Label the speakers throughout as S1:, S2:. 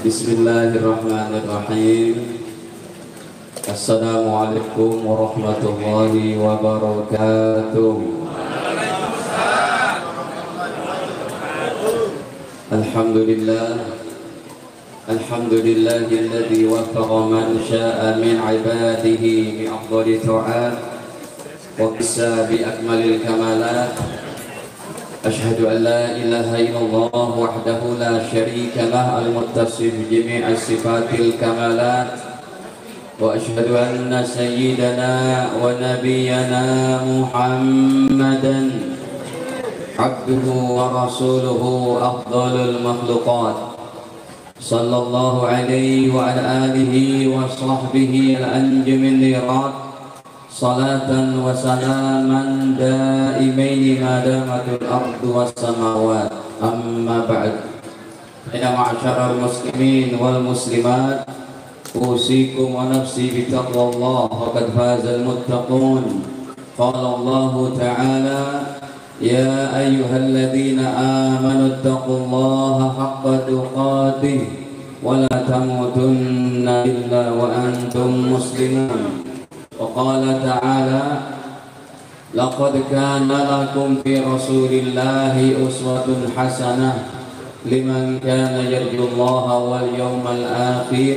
S1: Bismillahirrahmanirrahim. Assalamualaikum warahmatullahi wabarakatuh. Alhamdulillahilladzi waffaqa man syaa'a min 'ibadihi bi afdali ta'at wa qissa bi akmalil kamalat. Ashhadu an la ilaha illallah wahdahu la syarika lah al-muttasif jami'as sifatil kamalat. Wa ashhadu anna sayyidana wa nabiyyana Muhammadan abduhu wa rasuluhu afdalul makhluqat. Sallallahu alaihi wa ala alihi wa sahbihi al-anjamin lirat. Salatan wa salaman daimaini ma damatul ardu was samawat. Amma ba'd. Inna ma'asyaral muslimin wal muslimat, usikum wa nafsi bi taqwallah, faqad fazal muttaqun. Qala Allah ta'ala: ya ayyuhalladzina amanu taqullaha haqqa tuqatih wa la tamutunna illa wa antum muslimun. وقال تعالى: لقد كان لكم في رسول الله أسوة حسنة لمن كان يرجو الله واليوم الآخر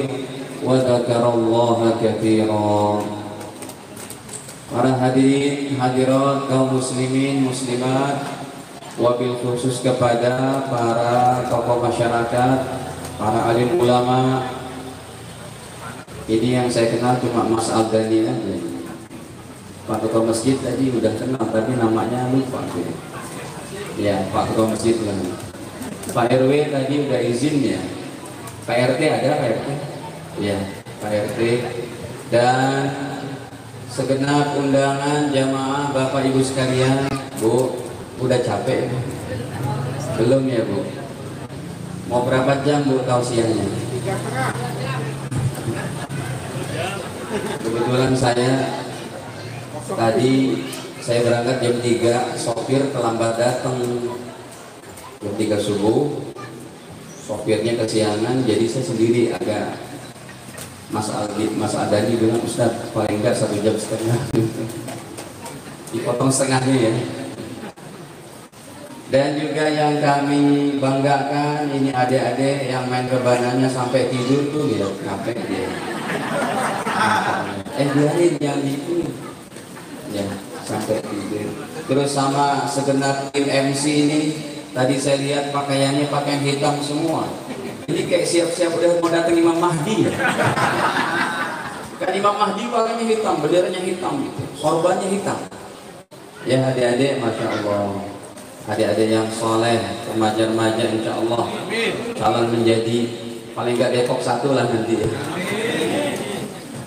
S1: وذكر الله كثيرا. Para hadirin hadirat kaum muslimin muslimat, wabil khusus kepada para tokoh masyarakat, para alim ulama. Ini yang saya kenal cuma Mas Aldani aja. Pak Ketua Masjid tadi udah kenal, tapi namanya lupa. Ya, Pak Ketua Masjid kan. Pak RW tadi udah izin ya. Pak RT ada, Pak RT? Ya, Pak RT. Dan segenap undangan jamaah Bapak Ibu sekalian. Bu, udah capek? Belum ya, Bu? Mau berapa jam Bu tausiahnya? 3,5 jam. Kebetulan saya berangkat jam 3, sopir terlambat datang jam 3 subuh, sopirnya kesiangan, jadi saya sendiri agak. Mas Adani bilang, Ustaz paling enggak 1,5 jam, dipotong setengahnya ya. Dan juga yang kami banggakan, ini adik-adik yang main rebananya sampai tidur tuh, ya ngapain dia? Biarin yang itu ya sampai tidur. Terus sama segenap tim MC ini, tadi saya lihat pakaiannya pakaian hitam semua. Ini kayak siap-siap udah mau datang Imam Mahdi ya. Kan Imam Mahdi pakainya hitam, benderanya hitam gitu, sorbannya hitam. Ya adik-adik, masya Allah, adik-adik yang soleh, remaja-remaja insya Allah calon menjadi paling gak Depok 1 lah nanti ya.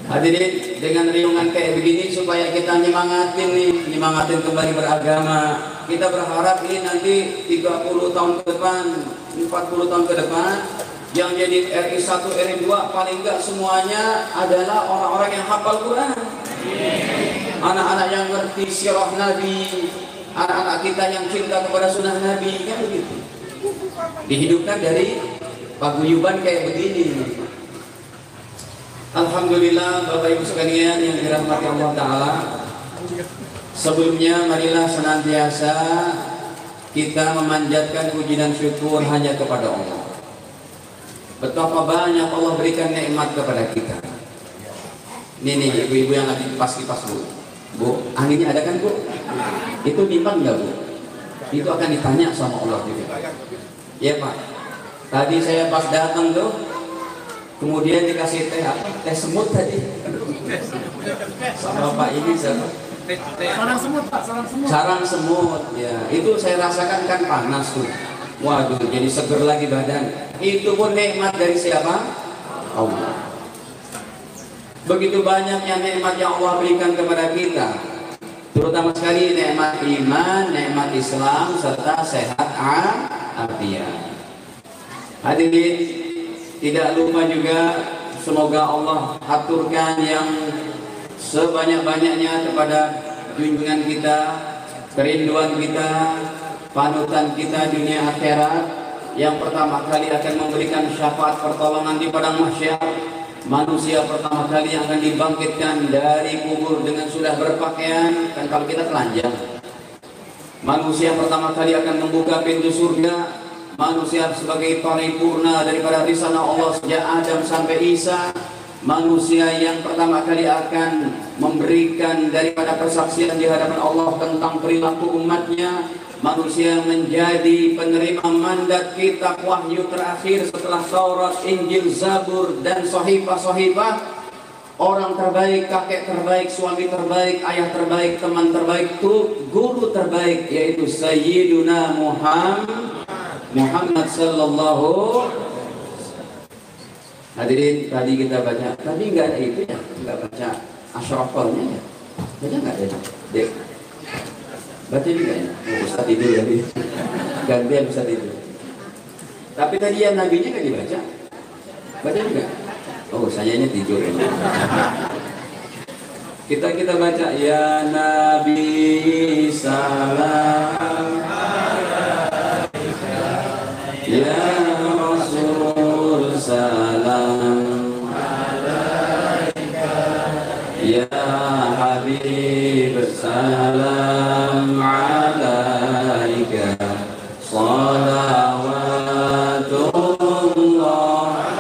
S1: Hadirin, dengan riungan kayak begini supaya kita nyemangatin kembali beragama. Kita berharap ini nanti 30 tahun ke depan, 40 tahun ke depan, yang jadi RI 1, RI 2 paling enggak semuanya adalah orang-orang yang hafal Quran. Anak-anak yang ngerti sirah Nabi, anak-anak kita yang cinta kepada sunnah Nabi, kan begitu. Dihidupkan dari paguyuban kayak begini. Alhamdulillah Bapak Ibu sekalian yang dirahmati Allah Ta'ala. Sebelumnya marilah senantiasa kita memanjatkan puji dan syukur hanya kepada Allah. Betapa banyak Allah berikan nikmat kepada kita. Ini ibu-ibu yang lagi kipas-kipas Bu. Bu, anginnya ada kan Bu? Itu nimbang nggak Bu? Itu akan ditanya sama Allah juga. Ya Pak. Tadi saya pas datang tuh, kemudian dikasih teh apa? Teh semut tadi. Sama Pak ini siapa?
S2: Sarang semut Pak, sarang semut.
S1: Sarang semut, ya. Itu saya rasakan kan panas tuh. Waduh, jadi seger lagi badan. Itu pun nikmat dari siapa? Allah. Begitu banyaknya nikmat yang Allah berikan kepada kita. Terutama sekali nikmat iman, nikmat Islam, serta sehat afiat. Hadirin, tidak lupa juga semoga Allah aturkan yang sebanyak-banyaknya kepada junjungan kita, kerinduan kita, panutan kita dunia akhirat, yang pertama kali akan memberikan syafaat pertolongan di padang mahsyar, manusia pertama kali yang akan dibangkitkan dari kubur dengan sudah berpakaian, kan kalau kita telanjang. Manusia pertama kali akan membuka pintu surga, manusia sebagai paripurna daripada risalah Allah sejak Adam sampai Isa. Manusia yang pertama kali akan memberikan daripada persaksian di hadapan Allah tentang perilaku umatnya. Manusia menjadi penerima mandat kitab wahyu terakhir setelah Taurat, Injil, Zabur dan Sahifah-Sahifah. Orang terbaik, kakek terbaik, suami terbaik, ayah terbaik, teman terbaik, guru terbaik, yaitu Sayyiduna Muhammad sallallahu. Hadirin, tadi kita baca, tadi nggak ada itu ya, nggak baca asyrafalnya ya, baca nggak ada dek, baca juga ya, Ustaz tidur tadi, gantian Ustaz tidur. Tapi tadi yang nabinya nggak dibaca, baca juga. Oh, sayanya tidur. Kita baca ya Nabi salam, ya Rasul salam, ya Habib salam alaika, salawatullah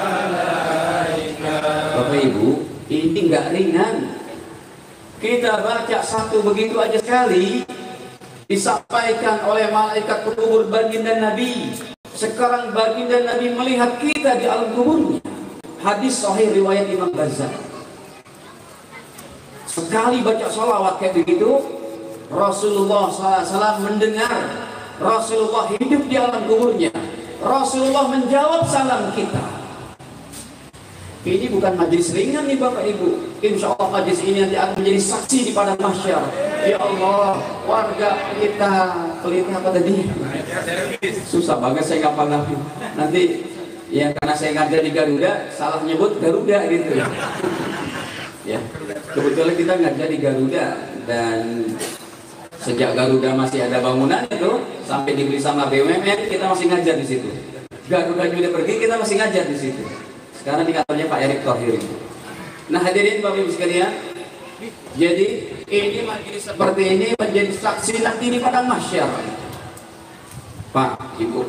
S1: alaika. Bapak Ibu, ini nggak ringan. Kita baca satu begitu aja sekali disampaikan oleh malaikat kubur baginda Nabi. Sekarang baginda Nabi melihat kita di alam kuburnya. Hadis sahih riwayat Imam Bazzar. Sekali baca salawat kayak begitu, Rasulullah SAW mendengar, Rasulullah hidup di alam kuburnya, Rasulullah menjawab salam kita. Ini bukan majlis ringan nih Bapak Ibu. Insya Allah majlis ini nanti akan menjadi saksi di padang mahsyar. Ya Allah, warga kita pelita apa tadi? Susah banget saya nggak paham. Nanti ya karena saya ngajar di Garuda, salah nyebut Garuda gitu. Ya, kebetulan kita ngajar di Garuda dan sejak Garuda masih ada bangunan itu sampai dibeli sama BUMN kita masih ngajar di situ. Garuda juga pergi kita masih ngajar di situ. Sekarang di kantornya Pak Erick Thohir. Nah hadirin Bapak Ibu sekalian, jadi ini majlis seperti ini menjadi saksi nanti di padang mahsyar. Pak, Ibu,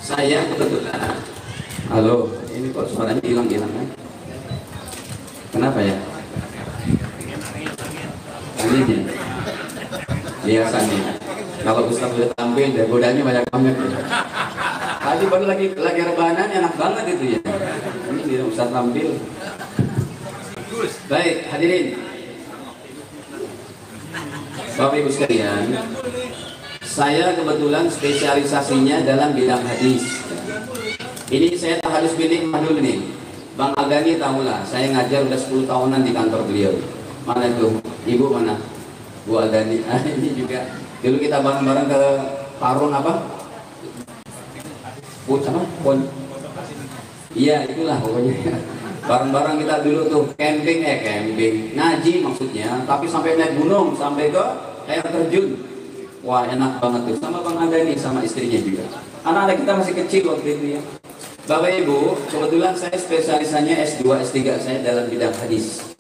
S1: saya kebetulan, halo, ini kok suaranya hilang-hilang kan? Kenapa ya? Anehnya, biasanya kalau Ustaz udah tampil, dan godanya banyak banget. Tadi baru lagi rebahan, enak banget itu ya. Ini tidak usah tampil. Baik, hadirin. Bapak Ibu sekalian, saya kebetulan spesialisasinya dalam bidang hadis. Ini saya tak harus pilih dulu nih. Bang Agani tahulah, saya ngajar udah 10 tahunan di kantor beliau. Mana itu? Ibu mana? Bu Agani. Ini juga. Dulu kita bareng-bareng ke Parun apa? Pon. Iya itulah pokoknya. Bareng-bareng kita dulu tuh camping ngaji maksudnya, tapi sampai naik gunung sampai ke air terjun. Wah enak banget tuh sama Bang Adani sama istrinya juga. Anak-anak kita masih kecil waktu itu ya. Bapak Ibu, kebetulan saya spesialisannya S2, S3 saya dalam bidang hadis.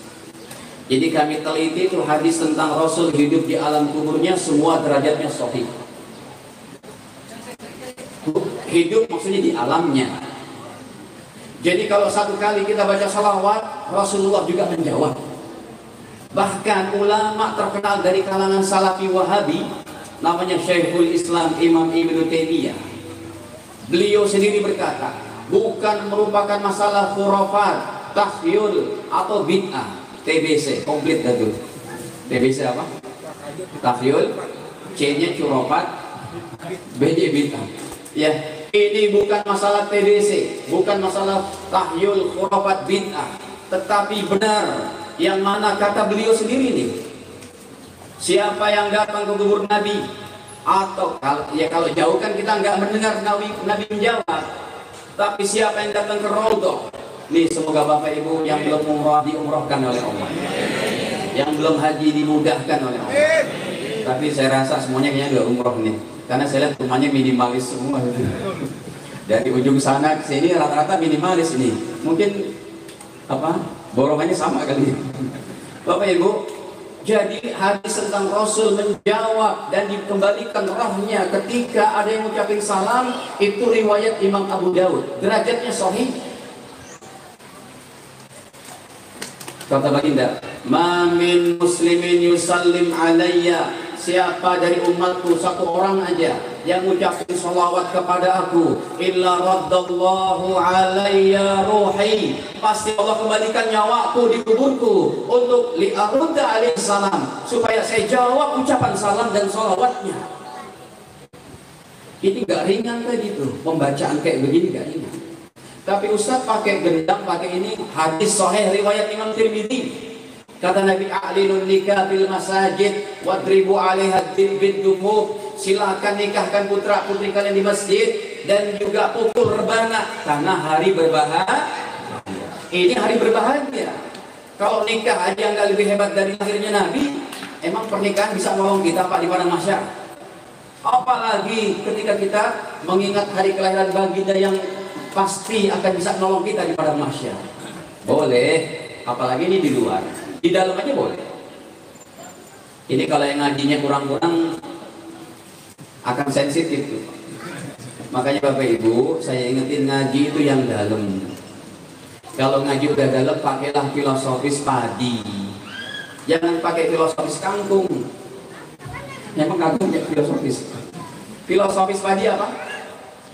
S1: Jadi kami teliti tuh hadis tentang Rasul hidup di alam kuburnya semua derajatnya sahih. Hidup maksudnya di alamnya. Jadi kalau satu kali kita baca salawat, Rasulullah juga menjawab. Bahkan ulama terkenal dari kalangan Salafi Wahabi, namanya Syekhul Islam Imam Ibnu Taimiyah. Beliau sendiri berkata, bukan merupakan masalah khurafat, takhyul atau bid'ah, TBC, komplit itu. TBC apa? Takhyul, C-nya khurafat, B-nya bid'ah. Ya, ini bukan masalah TBC, bukan masalah tahyul khurafat bid'ah, tetapi benar yang mana kata beliau sendiri nih. Siapa yang datang ke kubur Nabi atau kalau jauh kan kita nggak mendengar Nabi menjawab. Tapi siapa yang datang ke Raudhah? Nih semoga Bapak Ibu yang belum umrah diumrahkan oleh Allah. Yang belum haji dimudahkan oleh Allah. Tapi saya rasa semuanya kayaknya udah umroh nih. karena saya lihat rumahnya minimalis semua. Dari ujung sana ke sini rata-rata minimalis ini. Mungkin apa? Borongannya sama kali. Bapak Ibu, jadi hadis tentang Rasul menjawab dan dikembalikan rohnya ketika ada yang mengucapkan salam, itu riwayat Imam Abu Daud. Derajatnya sahih. Kata baginda, "Ma min muslimin yusallim alayya." Siapa dari umatku satu orang aja yang mengucapkan salawat kepada aku, illa raddallahu alayya ruhi. Pasti Allah kembalikan nyawaku di kuburku untuk li'arudda alaihi salam, supaya saya jawab ucapan salam dan salawatnya. Ini gak ringan kayak gitu, pembacaan kayak begini gak ringan. Tapi Ustaz pakai gendang, pakai ini, hadis sahih riwayat Imam Tirmidzi. Kata Nabi, a'linun nikah fil masajid wadribu 'alaiha bid-dumub. Silakan nikahkan putra putri kalian di masjid dan juga pukul rebana karena hari berbahagia. Ini hari berbahagia. Kalau nikah aja nggak lebih hebat dari lahirnya Nabi, emang pernikahan bisa nolong kita Pak di padang mahsyar? Apalagi ketika kita mengingat hari kelahiran baginda yang pasti akan bisa nolong kita di padang mahsyar. Boleh, apalagi ini di luar. Di dalam aja boleh. Ini kalau yang ngajinya kurang-kurang akan sensitif tuh. Makanya Bapak Ibu, saya ingetin ngaji itu yang dalam. Kalau ngaji udah dalam, pakailah filosofis padi. Jangan pakai filosofis kangkung. Memang kangkung ya filosofis. Filosofis padi apa?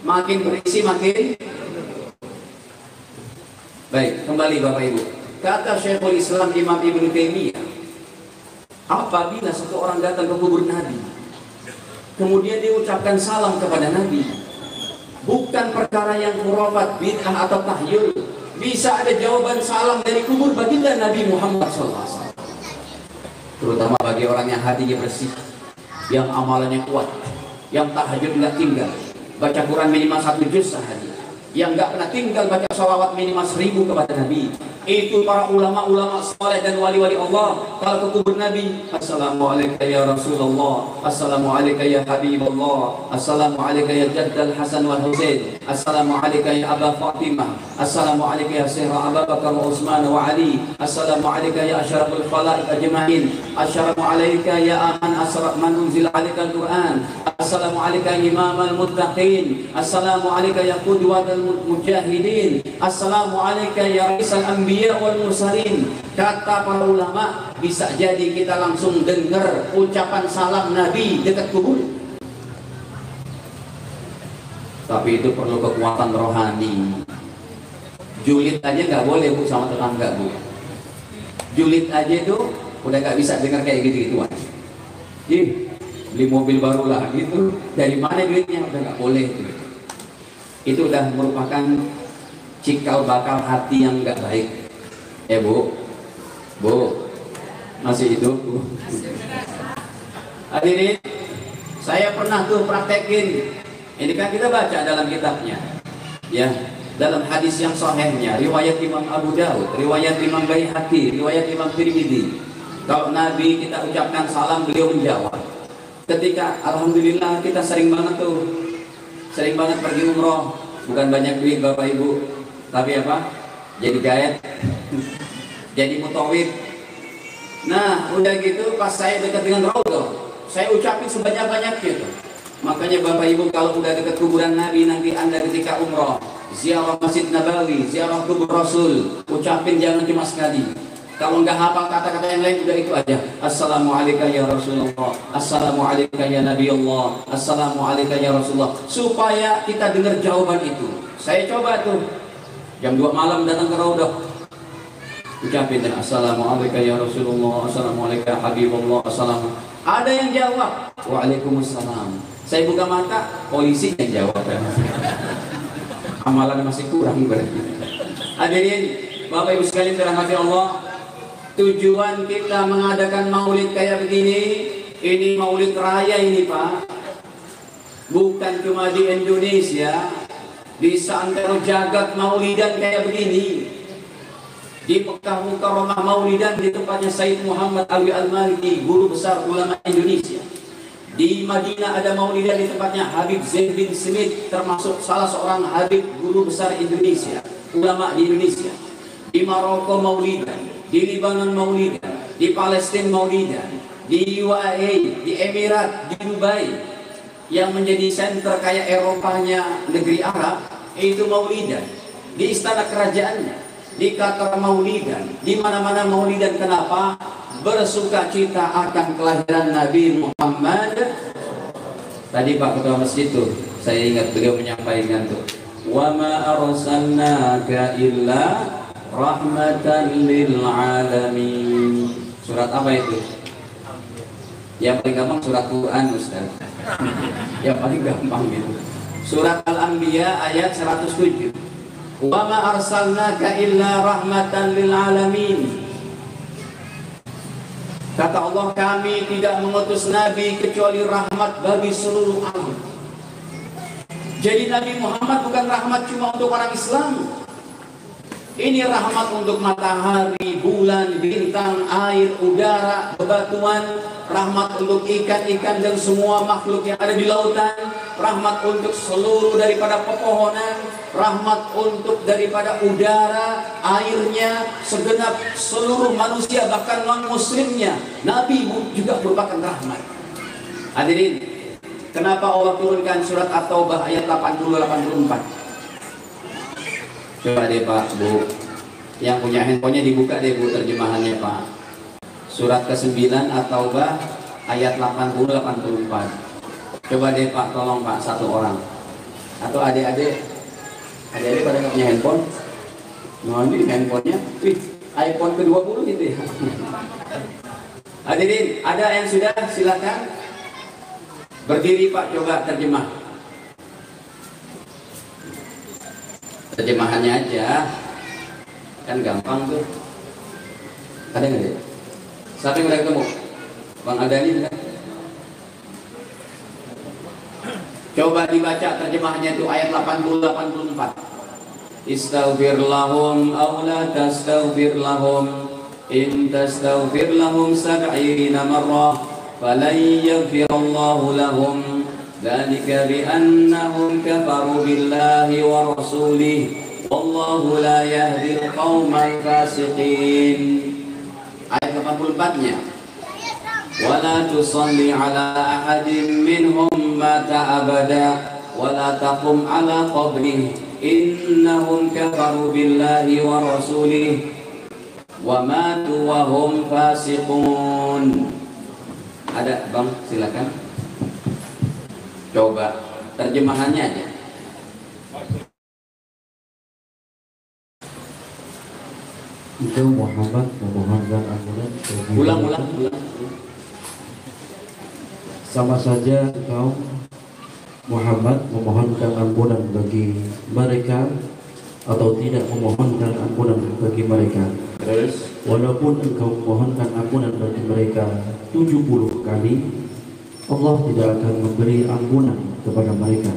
S1: Makin berisi makin. Baik, kembali Bapak Ibu. Kata Syekhul Islam Imam Ibnu Taimiyah, apabila satu orang datang ke kubur Nabi, kemudian dia ucapkan salam kepada Nabi, bukan perkara yang khurafat, bid'ah atau tahyul. Bisa ada jawaban salam dari kubur baginda Nabi Muhammad SAW. Terutama bagi orang yang hatinya bersih, yang amalannya kuat, yang tahajud nggak tinggal, baca Quran minimal 1 juz sehari, yang nggak pernah tinggal baca sholawat minimal 1000 kepada Nabi. Itu para ulama-ulama saleh dan wali-wali Allah kalau ke kubur Nabi, assalamualaikum ya Rasulullah, assalamualaikum ya Habibullah, assalamualaikum ya Jaddal Hasan wal Husain, assalamualaikum ya Aba Fatimah, assalamualaikum ya Sayyidina Abu Bakar wa Utsman wa Ali, assalamualaikum ya asyraful khalaiq ajma'in, assalamualaikum ya aman asra man unzila alaikal Quran, assalamualaikum ya imamal muttaqin, assalamualaikum ya qudwatal mujahidin, assalamualaikum ya raisal anbiya wal mursalin. Kata para ulama, bisa jadi kita langsung dengar ucapan salam Nabi dekat kubur. Tapi itu perlu kekuatan rohani. Julid aja nggak boleh Bu sama tetangga Bu. Julid aja itu udah nggak bisa dengar kayak gitu-gituan. Beli mobil baru lah gitu. Dari mana duitnya? Udah nggak boleh. Itu udah merupakan cikal bakal hati yang nggak baik. Bu, masih hidup Bu. Hadirin, saya pernah tuh praktekin. Ini kan kita baca dalam kitabnya, ya, dalam hadis yang sahihnya, riwayat Imam Abu Daud, riwayat Imam Baihaqi, riwayat Imam Tirmidzi. Kalau Nabi kita ucapkan salam, beliau menjawab. Ketika, alhamdulillah kita sering banget pergi umroh, bukan banyak duit Bapak Ibu, tapi apa? Jadi gaet, jadi mutawif. Nah, udah gitu pas saya dekat dengan Raudhah, saya ucapin sebanyak-banyaknya tuh. Makanya Bapak Ibu kalau udah dekat kuburan Nabi, nanti Anda ketika umroh, ziarah Masjid Nabawi, ziarah kubur Rasul, ucapin jangan cuma sekali. Kalau nggak hafal kata-kata yang lain, udah itu aja. Assalamualaikum ya Rasulullah, assalamualaikum ya Nabi Allah, assalamualaikum ya Rasulullah, supaya kita dengar jawaban itu. Saya coba tuh jam 2 malam datang ke Raudhah, ucapin assalamualaikum ya Rasulullah, assalamualaikum ya Habibullah, assalamualaikum. Ada yang jawab waalaikumsalam. Saya buka mata, polisi yang jawab. Amalan masih kurang berarti. Hadirin Bapak Ibu sekalian dirahmati Allah, tujuan kita mengadakan maulid kayak begini, ini maulid raya ini Pak, bukan cuma di Indonesia, di seantero jagat maulidan kayak begini. Di Mekah Mukarramah maulidan di tempatnya Sayyid Muhammad Alwi Al-Maliki, guru besar ulama Indonesia. Di Madinah ada maulidan di tempatnya Habib Zaid bin Smith, termasuk salah seorang Habib guru besar Indonesia, ulama di Indonesia. Di Maroko maulidan, di Libanon maulidan, di Palestina maulidan, di UAE, di Emirat, di Dubai, yang menjadi center kayak Eropanya negeri Arab, itu maulidan. Di istana kerajaannya, di Qatar maulidan, di mana-mana maulidan. Kenapa? Bersuka cita akan kelahiran Nabi Muhammad. Tadi Pak Ketua Masjid tuh, saya ingat beliau menyampaikan tuh, wa ma arsalnaka illa rahmatan lil alamin. Surat apa itu? Yang paling gampang surat Quran, Ustaz. Yang paling gampang itu surat Al-Anbiya ayat 107. Wa ma arsalnaka illa rahmatan lil alamin. Kata Allah, kami tidak mengutus Nabi kecuali rahmat bagi seluruh alam. Jadi Nabi Muhammad bukan rahmat cuma untuk orang Islam. Ini rahmat untuk matahari, bulan, bintang, air, udara, bebatuan. Rahmat untuk ikan-ikan dan semua makhluk yang ada di lautan. Rahmat untuk seluruh daripada pepohonan. Rahmat untuk daripada udara, airnya, segenap seluruh manusia, bahkan non-muslimnya. Nabi juga merupakan rahmat. Hadirin, kenapa Allah turunkan surat At-Taubah ayat 80-84? Coba deh Pak, Bu, yang punya handphonenya dibuka deh Bu terjemahannya Pak. Surat ke-9 At-Taubah ayat 80-84. Coba deh Pak, tolong Pak, satu orang. Atau adik-adik pada nggak punya handphone? Nah ini handphonenya, wih, iPhone ke-20 gitu ya. Hadirin, ada yang sudah? Silakan berdiri Pak, coba terjemah. Terjemahannya aja, kan gampang tuh. Ada nggak deh? Siapa yang udah ketemu? Bang Adani udah? Coba dibaca terjemahannya itu ayat 80-84. Istaghfir lahum aw la tastaghfir lahum in tastaghfir lahum 70 marrah falan yaghfirallahu lahum. Dzalika bi annahum kafaru billahi wa rasulih wallahu la yahdil qaumal fasiqin. Ayat 84-nya. Wala tusalli ala ahadin minhum mata abada wala taqum ala qabrih innahum kafaru billahi wa rasulih wa matu wa hum fasiqun. Ada Bang, silakan. Coba terjemahannya aja.
S3: Engkau Muhammad memohonkan ampunan.
S1: Ulang.
S3: Sama saja engkau Muhammad memohonkan ampunan bagi mereka atau tidak memohonkan ampunan bagi mereka.
S1: Terus,
S3: walaupun engkau memohonkan ampunan bagi mereka 70 kali, Allah tidak akan memberi ampunan kepada mereka.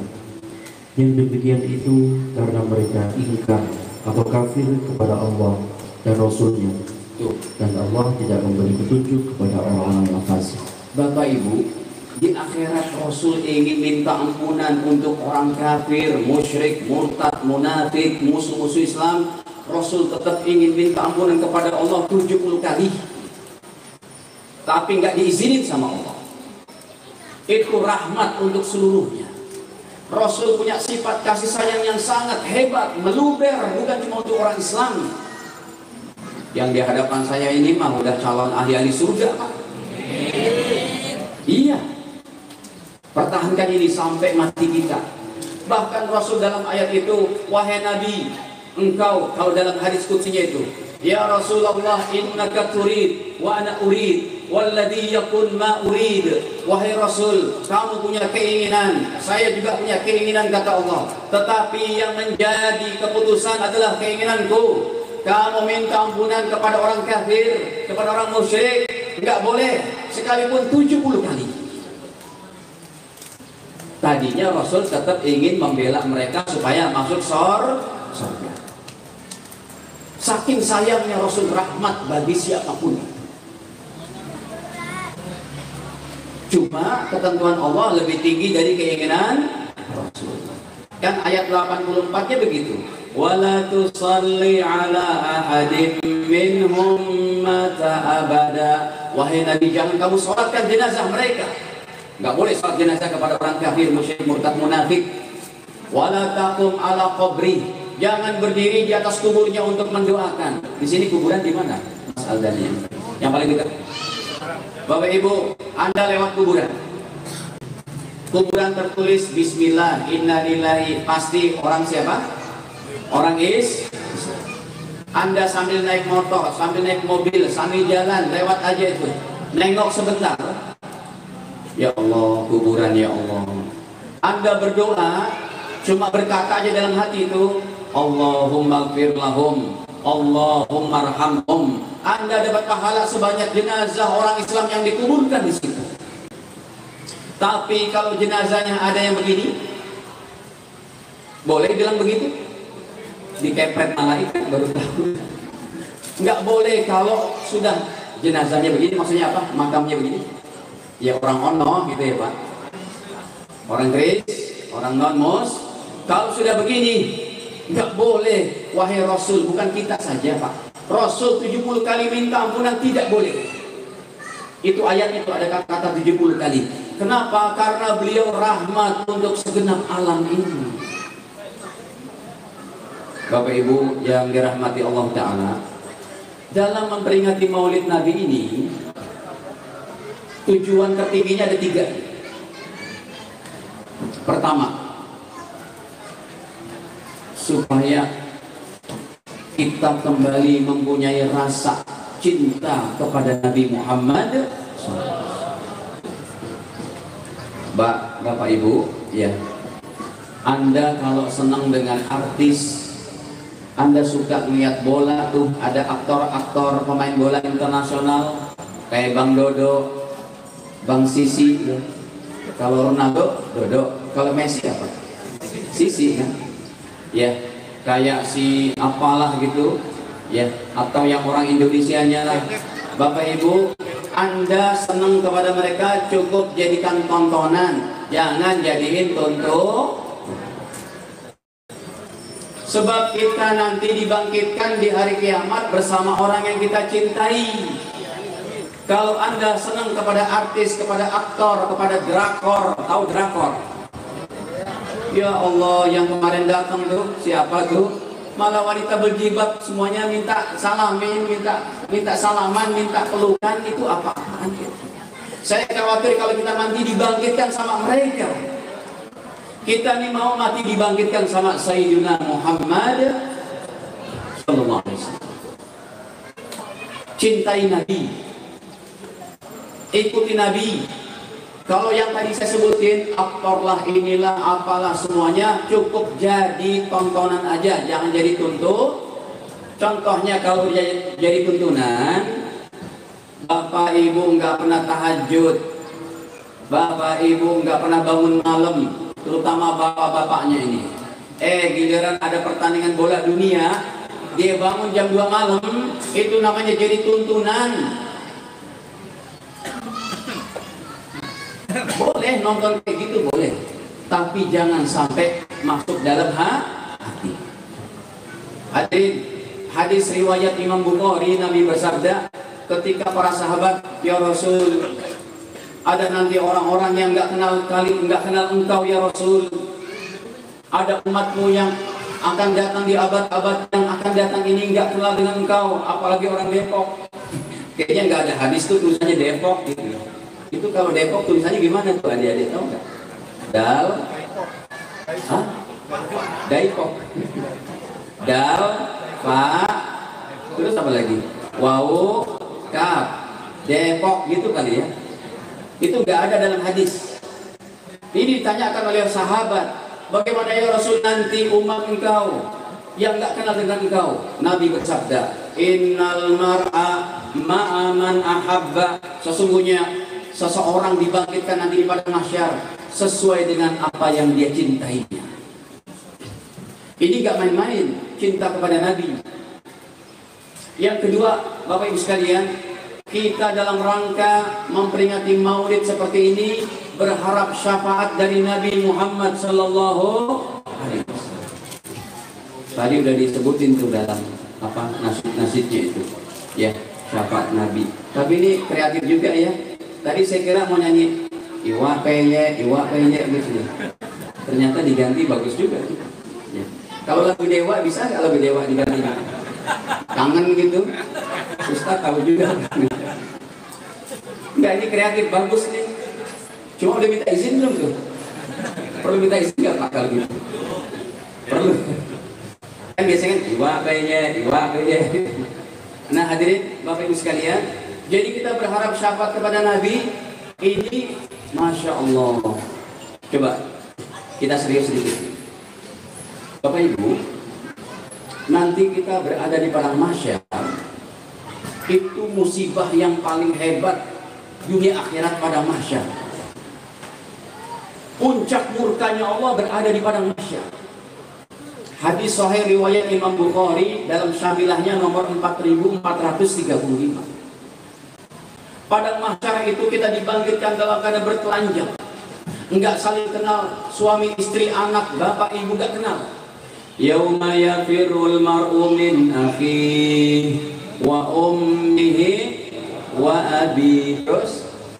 S3: Yang demikian itu karena mereka ingkar atau kafir kepada Allah dan Rasulnya. Dan Allah tidak memberi petunjuk kepada orang-orang yang fasik.
S1: Bapak Ibu, di akhirat Rasul ingin minta ampunan untuk orang kafir, musyrik, murtad, munafik, musuh-musuh Islam. Rasul tetap ingin minta ampunan kepada Allah 70 kali. Tapi nggak diizinin sama Allah. Itu rahmat untuk seluruhnya. Rasul punya sifat kasih sayang yang sangat hebat, meluber, bukan cuma untuk orang Islam. Yang di hadapan saya ini mah udah calon ahli-ahli surga, Pak. Iya. Pertahankan ini sampai mati kita. Bahkan Rasul dalam ayat itu, wahai Nabi, engkau, kalau dalam hadis qudsinya itu, ya Rasulullah innaka turid wa ana urid walladhi yakun ma urid. Wahai Rasul, kamu punya keinginan, saya juga punya keinginan, kata Allah, tetapi yang menjadi keputusan adalah keinginanku. Kamu minta ampunan kepada orang kafir, kepada orang musyrik, enggak boleh, sekalipun 70 kali. Tadinya Rasul tetap ingin membela mereka supaya masuk surga. Saking sayangnya Rasul rahmat bagi siapapun. Cuma ketentuan Allah lebih tinggi dari keinginan Rasul. Kan ayat 84-nya begitu. Wala tusalli ala ahadin minhum mata abada. Wahai Nabi, jangan kamu sholatkan jenazah mereka. Nggak boleh sholat jenazah kepada orang kafir, musyrik, murtad, munafik. Wala taqum ala qabri. Jangan berdiri di atas kuburnya untuk mendoakan. Di sini kuburan di mana? Mas Aldani. Yang paling dekat. Bapak Ibu, Anda lewat kuburan. Kuburan tertulis Bismillah, Innalillahi. Pasti orang siapa? Orang Anda sambil naik motor, sambil naik mobil, sambil jalan, lewat aja itu. Nengok sebentar. Ya Allah, kuburan ya Allah. Anda berdoa, cuma berkata aja dalam hati itu, Allahumma gfir lahum, Allahumma arhamhum. Anda dapat pahala sebanyak jenazah orang Islam yang dikuburkan di situ. Tapi kalau jenazahnya ada yang begini, boleh bilang begitu? Dikepret malaikat baru tahu. Nggak boleh kalau sudah jenazahnya begini, maksudnya apa? Makamnya begini. Ya orang ono gitu ya Pak. Orang Kris, orang non-mus. Kalau sudah begini, nggak boleh. Wahai Rasul, bukan kita saja Pak. Rasul 70 kali minta ampunan, tidak boleh. Itu ayat itu ada kata-kata 70 kali. Kenapa? Karena beliau rahmat untuk segenap alam ini. Bapak Ibu yang dirahmati Allah Ta'ala, dalam memperingati maulid Nabi ini, tujuan tertingginya ada 3. Pertama, supaya kita kembali mempunyai rasa cinta kepada Nabi Muhammad. Bapak Ibu, ya, Anda kalau senang dengan artis, Anda suka lihat bola tuh, ada aktor-aktor pemain bola internasional kayak Bang Dodo, Bang Sisi ya. Kalau Ronaldo, Dodo. Kalau Messi apa? Sisi kan? Ya, kayak si apalah gitu ya, atau yang orang Indonesianya lah. Bapak Ibu, Anda senang kepada mereka, cukup jadikan tontonan, jangan jadiin tonton. Sebab kita nanti dibangkitkan di hari kiamat bersama orang yang kita cintai. Kalau Anda senang kepada artis, kepada aktor, kepada drakor, tahu drakor? Ya Allah, yang kemarin datang tuh siapa tuh? Malah wanita berjilbab semuanya minta salamin, minta salaman, minta pelukan. Itu apa-apaan gitu. Saya khawatir kalau kita nanti dibangkitkan sama mereka. Kita nih mau mati dibangkitkan sama Sayyidina Muhammad sallallahu alaihi wasallam. Cintai Nabi, ikuti Nabi. Kalau yang tadi saya sebutin, aktorlah inilah apalah semuanya, cukup jadi tontonan aja, jangan jadi tuntut. Contohnya kalau jadi tuntunan, Bapak Ibu nggak pernah tahajud, Bapak Ibu nggak pernah bangun malam, terutama bapak-bapaknya ini. Giliran ada pertandingan bola dunia, dia bangun jam 2 malam, itu namanya jadi tuntunan. Boleh nonton kayak gitu, boleh, tapi jangan sampai masuk dalam hati. Hadis riwayat Imam Bukhari, Nabi bersabda, ketika para sahabat, ya Rasul, ada nanti orang-orang yang nggak kenal engkau ya Rasul. Ada umatmu yang akan datang di abad-abad yang akan datang ini nggak kenal dengan engkau, apalagi orang Depok. Kayaknya nggak ada hadis tuh tulisannya Depok gitu. Itu kalau Depok tulisannya gimana tuh adik-adik, tahu nggak? Dal, Daipok, Dal, Fa, terus apa lagi? Wau, Kaf, Depok gitu kali ya. Itu nggak ada dalam hadis. Ini ditanyakan oleh sahabat, bagaimana ya Rasul nanti umat engkau yang nggak kenal dengan engkau? Nabi bersabda, Innal mar'a ma'aman ahabba. Sesungguhnya seseorang dibangkitkan nanti pada mahsyar sesuai dengan apa yang dia cintainya. Ini gak main-main cinta kepada Nabi. Yang kedua, Bapak Ibu sekalian, kita dalam rangka memperingati Maulid seperti ini berharap syafaat dari Nabi Muhammad sallallahu alaihi wasallam. Tadi udah disebutin tuh dalam apa nasid-nasidnya itu. Ya, syafaat Nabi. Tapi ini kreatif juga ya. Tadi saya kira mau nyanyi iwa penye gitu ya. Ternyata diganti bagus juga. Ya. Kalau lagu Dewa bisa nggak lagu Dewa diganti? Kangen gitu. Ustaz tahu juga. Enggak, ini kreatif bagus nih. Cuma udah minta izin belum tuh? Perlu minta izin nggak Pak kalau gitu? Perlu. Kan biasanya iwa penye. Nah hadirin Bapak Ibu sekalian, jadi kita berharap syafaat kepada Nabi ini, Masya Allah. Coba kita serius sedikit. Bapak Ibu, nanti kita berada di padang mahsyar, itu musibah yang paling hebat dunia akhirat pada mahsyar. Puncak murkanya Allah berada di padang mahsyar. Hadis sahih riwayat Imam Bukhari dalam syamilahnya nomor 4435. Padang mahsyar itu kita dibangkitkan dalam keadaan bertelanjang, enggak saling kenal, suami istri, anak, bapak, ibu enggak kenal. Yauma yafirul mar'u min akhihi wa ummihi wa abihi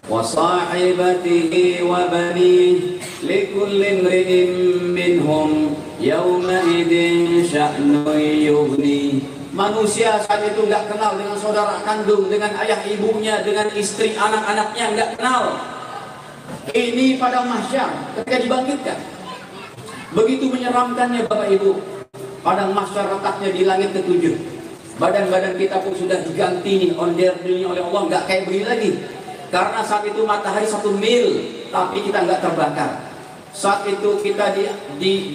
S1: wa sahibatihi wa banihi likulli imri'in minhum yawma idin sya'nun yughni. Manusia saat itu enggak kenal dengan saudara kandung, dengan ayah ibunya, dengan istri anak-anaknya enggak kenal. Ini pada mahsyar ketika dibangkitkan. Begitu menyeramkannya Bapak Ibu. Padang mahsyar letaknya di langit ketujuh. Badan-badan kita pun sudah diganti nih, ondir-ondirnya oleh Allah, enggak kayak begini lagi. Karena saat itu matahari 1 mil, tapi kita enggak terbakar. Saat itu kita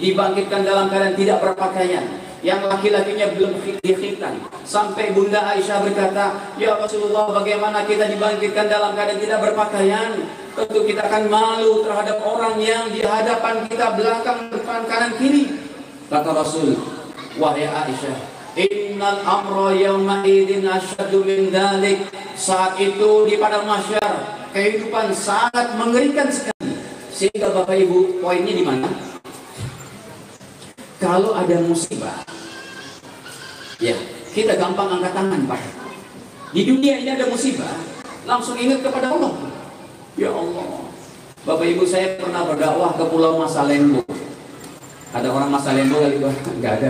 S1: dibangkitkan dalam keadaan tidak berpakaian. Yang laki-lakinya belum dikhitan. Sampai Bunda Aisyah berkata, ya Rasulullah, bagaimana kita dibangkitkan dalam keadaan tidak berpakaian? Tentu kita akan malu terhadap orang yang di hadapan kita, belakang, depan, kanan, kiri. Kata Rasul, wahai Aisyah, innal amra yawma idin asyaddu min dhalik. Saat itu di padang mahsyar kehidupan sangat mengerikan sekali. Sehingga Bapak Ibu, poinnya di mana? Kalau ada musibah, ya kita gampang angkat tangan Pak. Di dunia ini ada musibah, langsung ingat kepada Allah. Ya Allah, Bapak Ibu, saya pernah berdakwah ke Pulau Masalembo. Ada orang Masalembo kali Pak? Enggak ada.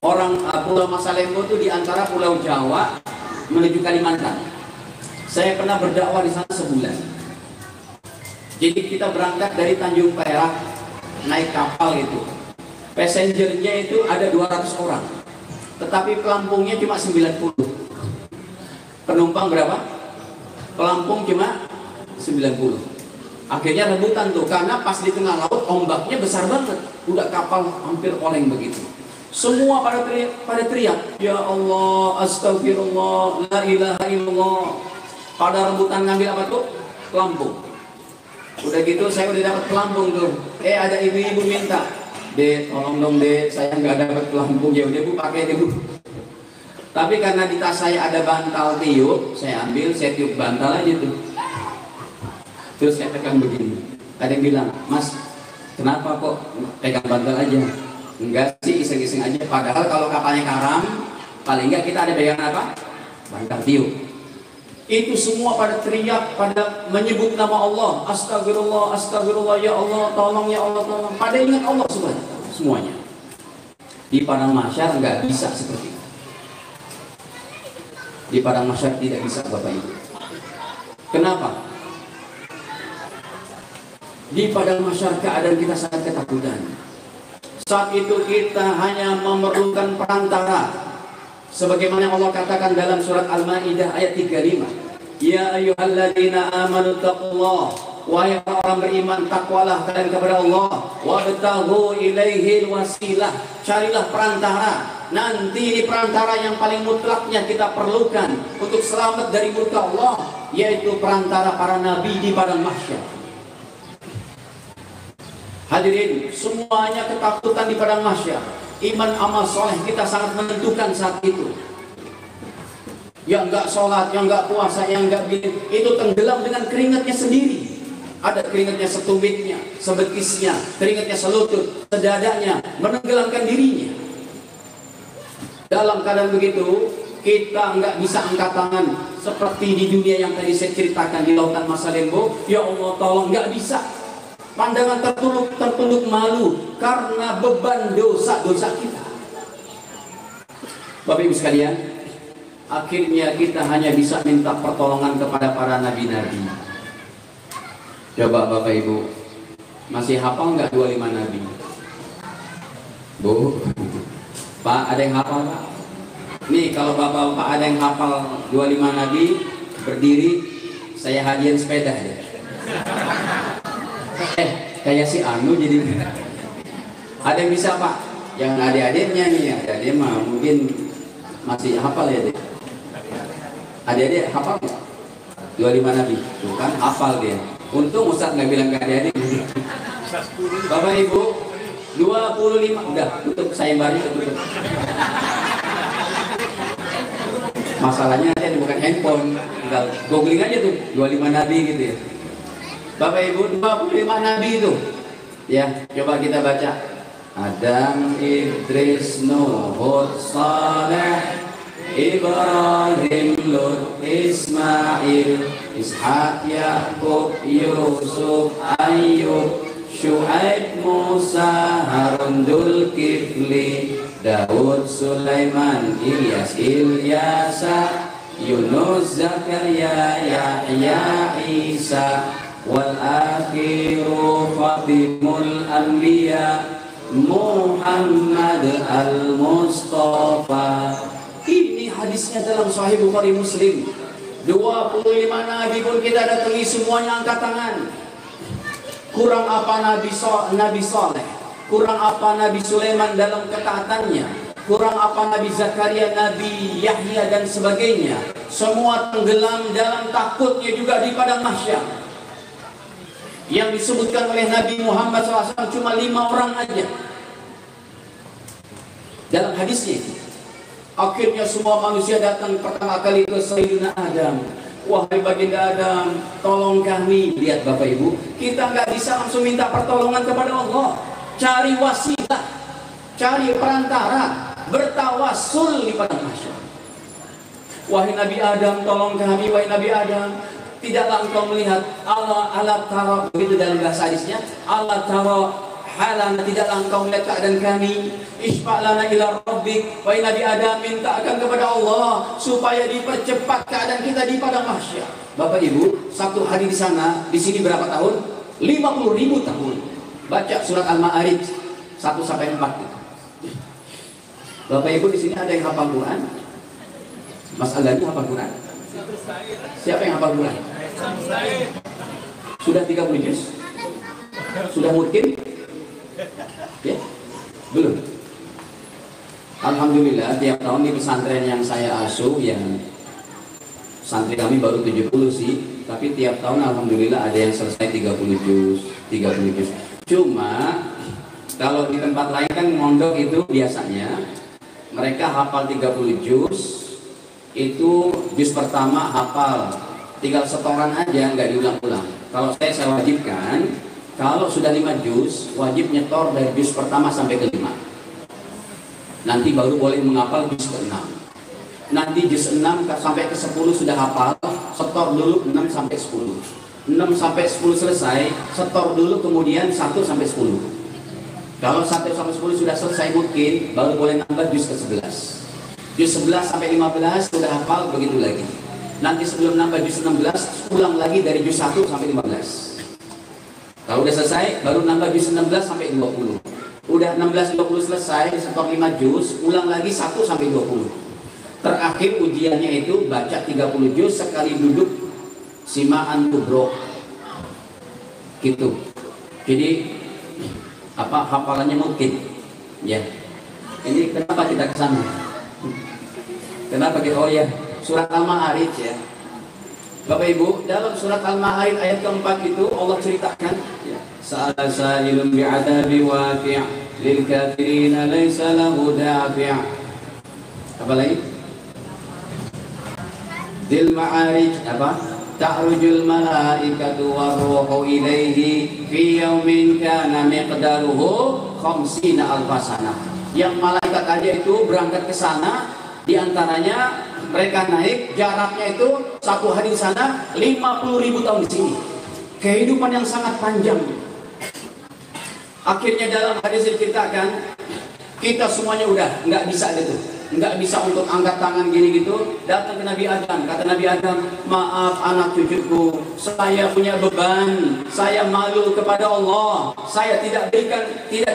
S1: Orang Pulau Masalembo itu di antara Pulau Jawa menuju Kalimantan. Saya pernah berdakwah di sana sebulan. Jadi kita berangkat dari Tanjung Perak, naik kapal itu. Passengernya itu ada 200 orang, tetapi pelampungnya cuma 90. Penumpang berapa? Pelampung cuma 90. Akhirnya rebutan tuh, karena pas di tengah laut ombaknya besar banget, udah kapal hampir oleng begitu. Semua pada teriak, ya Allah, astagfirullah, la ilaha illallah. Pada rebutan ngambil apa tuh? Pelampung. Udah gitu saya udah dapat pelampung tuh. Ada ibu-ibu minta, Dek, tolong dong Dek, saya nggak dapat pelampung. Ya udah Bu, pakai deh Bu. Tapi karena di tas saya ada bantal tiup, saya ambil, saya tiup bantal aja tuh. Terus saya pegang begini. Ada yang bilang, Mas, kenapa kok pegang bantal aja? Enggak sih, iseng-iseng aja. Padahal kalau kapalnya karam, paling enggak kita ada pegangan apa? Bantal tiup. Itu semua pada teriak, pada menyebut nama Allah. Astagfirullah, astagfirullah, ya Allah, tolong ya Allah, tolong. Pada ingat Allah semuanya. Di padang mahsyar nggak bisa seperti itu. Di padang mahsyar tidak bisa Bapak Ibu. Kenapa? Di padang mahsyar keadaan kita sangat ketakutan. Saat itu kita hanya memerlukan perantara. Sebagaimana Allah katakan dalam surat Al-Maidah ayat 35. Ya ayyuhalladzina amanu taqullah. Wahai orang beriman, takwalah kalian kepada Allah. Wabtaghu ilaihil wasilah. Carilah perantara. Nanti di perantara yang paling mutlaknya kita perlukan untuk selamat dari murka Allah, yaitu perantara para nabi di padang mahsyar. Hadirin, semuanya ketakutan di padang mahsyar. Iman amal soleh kita sangat menentukan saat itu. yang nggak sholat, yang nggak puasa, yang nggak bikin, itu tenggelam dengan keringatnya sendiri. Ada keringatnya setumitnya, sebetisnya, keringatnya selutut, sedadanya, menenggelamkan dirinya. Dalam keadaan begitu, kita nggak bisa angkat tangan seperti di dunia yang tadi saya ceritakan di lautan Masa Lembo. Ya Allah tolong, nggak bisa. Pandangan tertunduk malu karena beban dosa-dosa kita. Bapak Ibu sekalian, akhirnya kita hanya bisa minta pertolongan kepada para nabi-nabi. Coba Bapak Ibu, masih hafal nggak 25 nabi? Bu, Pak, ada yang hafal Pak? Nih kalau Bapak-Bapak ada yang hafal 25 nabi, berdiri, saya hadiah sepeda ya. Kayak si Anu jadi. Ada yang bisa Pak? Yang adik-adiknya nih, adik-adik mah mungkin masih hafal ya deh. Adik-adik hafal nggak? 25 nabi, tuh kan hafal dia. Untung Ustadz nggak bilang ke adik-adik. Bapak Ibu, 25 udah tutup sayembara, tutup. Masalahnya saya bukan handphone, tinggal googling aja tuh 25 nabi gitu ya. Bapak Ibu, 25 nabi itu ya, coba kita baca. Adam, Idris, Nuh, Hud, Saleh, Ibrahim, Lut, Ismail, Ishak, Yakub, Yusuf, Ayub, Syuaib, Musa, Harun, Dzulkifli, Daud, Sulaiman, Ilyas, Ilyasa, Yunus, Zakaria, Yahya, Isa, wal akhiru Fatimul Anbiya, Muhammad al-Mustafa. Ini hadisnya dalam Sahih Bukhari Muslim. 25 nabi pun kita datangi semuanya angkat tangan. Kurang apa Nabi Saleh? Kurang apa Nabi Sulaiman dalam ketaatannya? Kurang apa Nabi Zakaria, Nabi Yahya dan sebagainya? Semua tenggelam dalam takutnya juga di padang mahsyar. Yang disebutkan oleh Nabi Muhammad SAW cuma 5 orang aja dalam hadisnya. Akhirnya semua manusia datang pertama kali ke Sayyidina Adam. Wahai baginda Adam, tolong kami. Lihat Bapak Ibu, kita nggak bisa langsung minta pertolongan kepada Allah. Cari wasilah, cari perantara, bertawassul di padang mahsyar. Wahai Nabi Adam, tolong kami. Wahai Nabi Adam, tidaklah engkau melihat Allah tara, begitu dalam bahasa hadisnya, Allah tara halana, tidaklah engkau melihat keadaan kami. Isfa'lana ila rabbik. Wahai Nabi Adam, minta akan kepada Allah supaya dipercepat keadaan kita di padang mahsyar. Bapak Ibu, satu hari di sana, di sini berapa tahun? 50.000 tahun. Baca surat Al-Ma'arij 1-4. Bapak Ibu di sini ada yang hafal Quran? Mas Agani hafal Quran? Siapa yang hafal Quran? Sudah 30 juz? Sudah mungkin? Ya? Belum? Alhamdulillah tiap tahun di pesantren yang saya asuh, yang santri kami baru 70 sih, tapi tiap tahun alhamdulillah ada yang selesai 30 juz. Cuma kalau di tempat lain kan mondok itu biasanya mereka hafal 30 juz, itu juz pertama hafal, tinggal setoran aja, nggak diulang-ulang. Kalau saya wajibkan, kalau sudah 5 juz wajib nyetor dari juz pertama sampai ke 5. Nanti baru boleh menghafal juz ke-6. Nanti juz 6 sampai ke 10 sudah hafal, setor dulu 6 sampai 10. 6 sampai 10 selesai, setor dulu kemudian 1 sampai 10. Kalau 1 sampai 10 sudah selesai mungkin, baru boleh nambah juz ke-11. Juz 11 sampai 15 sudah hafal, begitu lagi. Nanti sebelum nambah juz 16, ulang lagi dari juz 1 sampai 15. Kalau udah selesai, baru nambah juz 16 sampai 20. Udah 16-20 selesai, setor 5 juz, ulang lagi 1 sampai 20. Terakhir ujiannya itu baca 30 juz sekali duduk simaan tubrok. Gitu. Jadi apa hafalannya mungkin? Ya. Ini kenapa kita ke sana? Kenapa kita? Oh ya, surat Al-Ma'arij ya. Bapak Ibu, dalam surat Al-Ma'arij ayat keempat itu Allah ceritakan ya, sa'ala sa'ilun bi'adabi wafi' lil kafirina laisa lahu dafi'. Apa lagi? Dzil Ma'arij apa? Ta'rujul malaikatu warruhu ilaihi fi yaumin kana miqdaruhu khamsina alfasana. Yang malaikat aja itu berangkat ke sana, diantaranya mereka naik jaraknya itu satu hari di sana 50.000 tahun di sini. Kehidupan yang sangat panjang. Akhirnya dalam hadis diceritakan kita semuanya udah nggak bisa gitu, nggak bisa untuk angkat tangan gini gitu. Datang ke Nabi Adam, kata Nabi Adam, maaf anak cucuku, saya punya beban, saya malu kepada Allah, saya tidak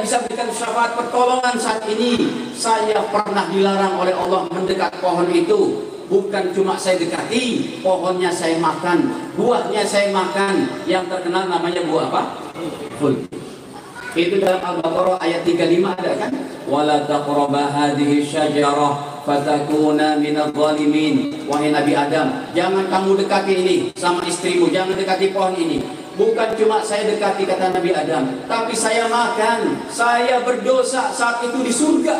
S1: bisa berikan syafaat pertolongan saat ini. Saya pernah dilarang oleh Allah mendekat pohon itu. Bukan cuma saya dekati, pohonnya saya makan, buahnya saya makan. Yang terkenal namanya buah apa? Ful. Itu dalam Al-Baqarah ayat 35 ada kan? Wala taqraba hadhihi syajarah fatakuna minadh dhalimin. Wahai Nabi Adam, jangan kamu dekati ini sama istrimu, jangan dekati pohon ini. Bukan cuma saya dekati kata Nabi Adam, tapi saya makan, saya berdosa saat itu di surga.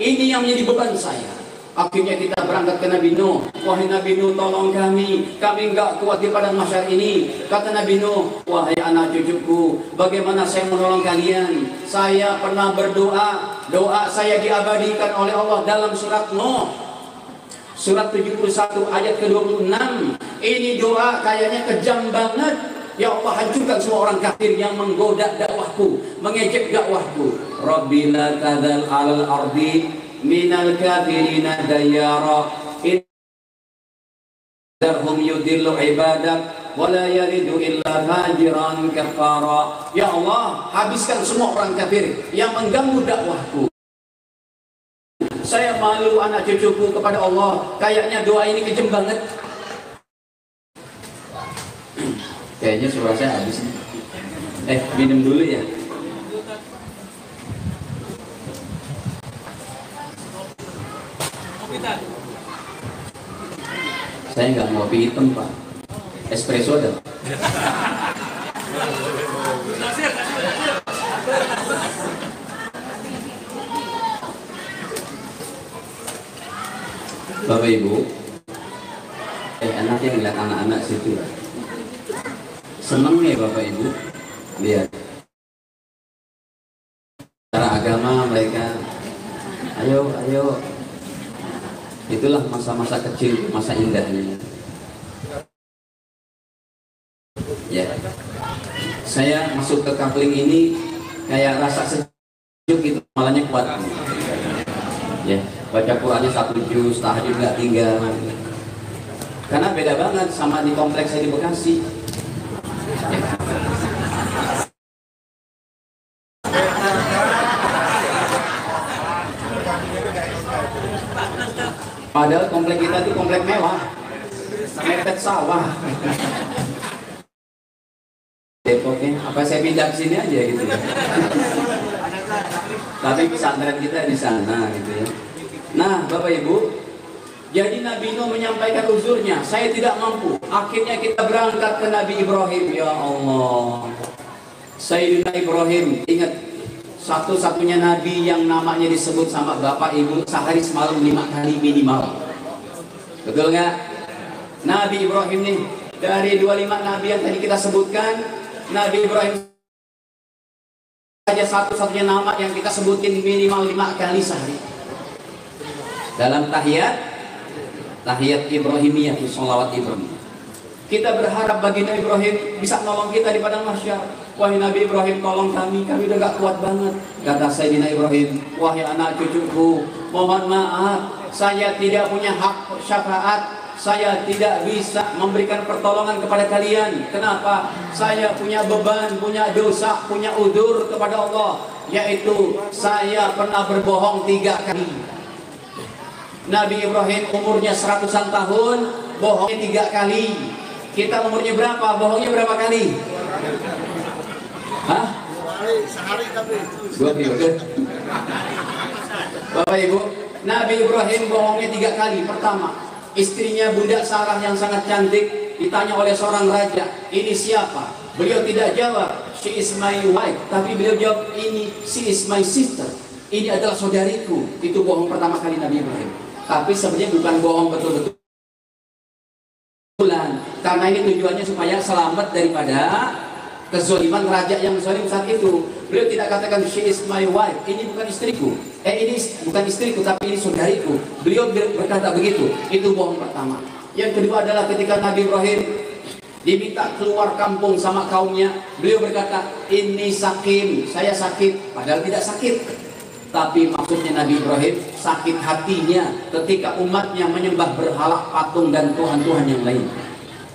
S1: Ini yang menjadi beban saya. Akhirnya kita berangkat ke Nabi Nuh. Wahai Nabi Nuh, tolong kami enggak kuat di padang mahsyar ini. Kata Nabi Nuh, wahai anak cucuku, bagaimana saya menolong kalian? Saya pernah berdoa, doa saya diabadikan oleh Allah dalam surat Nuh, surat 71 ayat ke-26. Ini doa kayaknya kejam banget. Ya Allah, hancurkan semua orang kafir yang menggoda dakwahku, mengejek dakwahku. Rabbina tadzal alal ardi minal kafirina dayara darhum yudillu ibadak wala yaridu illa fajiran kafara. Ya Allah, habiskan semua orang kafir yang mengganggu dakwahku. Saya malu anak cucuku kepada Allah. Kayaknya doa ini kejam banget. Kayaknya suara saya habis nih. Minum dulu ya. Saya nggak mau kopi hitam Pak, espresso ada. Bapak Ibu, enaknya ngeliat anak-anak situ. Seneng ya Bapak Ibu, lihat cara agama mereka. Ayo. Itulah masa-masa kecil, masa indahnya. Ya, saya masuk ke kapling ini kayak rasa sejuk itu malahnya kuat. Ya, baca Qurannya 1 juz, tahajud nggak tinggal. Karena beda banget sama di kompleks saya di Bekasi. Ya. Padahal komplek kita itu komplek mewah, mepet sawah. Depoknya, apa saya pindah ke sini aja gitu ya. Tapi pesantren kita di sana gitu ya. Nah, Bapak Ibu, jadi Nabi Nuh menyampaikan uzurnya, saya tidak mampu. Akhirnya kita berangkat ke Nabi Ibrahim. Ya Allah, Sayyidina Ibrahim, ingat, satu-satunya nabi yang namanya disebut sama bapak ibu sehari semalam 5 kali minimal. Betul nggak? Nabi Ibrahim nih, dari 25 nabi yang tadi kita sebutkan, Nabi Ibrahim saja satu-satunya nama yang kita sebutin minimal 5 kali sehari. Dalam tahiyat Ibrahimiyah, sholawat Ibrahim. Kita berharap baginda Ibrahim bisa nolong kita di padang mahsyar. Wahai Nabi Ibrahim, tolong kami udah gak kuat banget. Kata Sayyidina Ibrahim, wahai anak cucuku, mohon maaf, saya tidak punya hak syafaat. Saya tidak bisa memberikan pertolongan kepada kalian. Kenapa? Saya punya beban, punya dosa, punya udzur kepada Allah, yaitu saya pernah berbohong 3 kali. Nabi Ibrahim umurnya 100-an tahun, bohongnya 3 kali. Kita umurnya berapa? Bohongnya berapa kali? Hah?
S2: Sehari tapi
S1: 2 periode. Bapak Ibu, Nabi Ibrahim bohongnya 3 kali. Pertama, istrinya Bunda Sarah yang sangat cantik ditanya oleh seorang raja, ini siapa? Beliau tidak jawab, she is my wife, tapi beliau jawab, ini she is my sister. Ini adalah saudariku. Itu bohong pertama kali Nabi Ibrahim. Tapi sebenarnya bukan bohong betul-betul. Karena ini tujuannya supaya selamat daripada kezaliman raja yang zalim saat itu. Beliau tidak katakan she is my wife, ini bukan istriku. Ini bukan istriku tapi ini saudariku. Beliau berkata begitu. Itu bohong pertama. Yang kedua adalah ketika Nabi Ibrahim diminta keluar kampung sama kaumnya, beliau berkata, ini sakim, saya sakit, padahal tidak sakit. Tapi maksudnya Nabi Ibrahim sakit hatinya ketika umatnya menyembah berhala, patung dan Tuhan-Tuhan yang lain.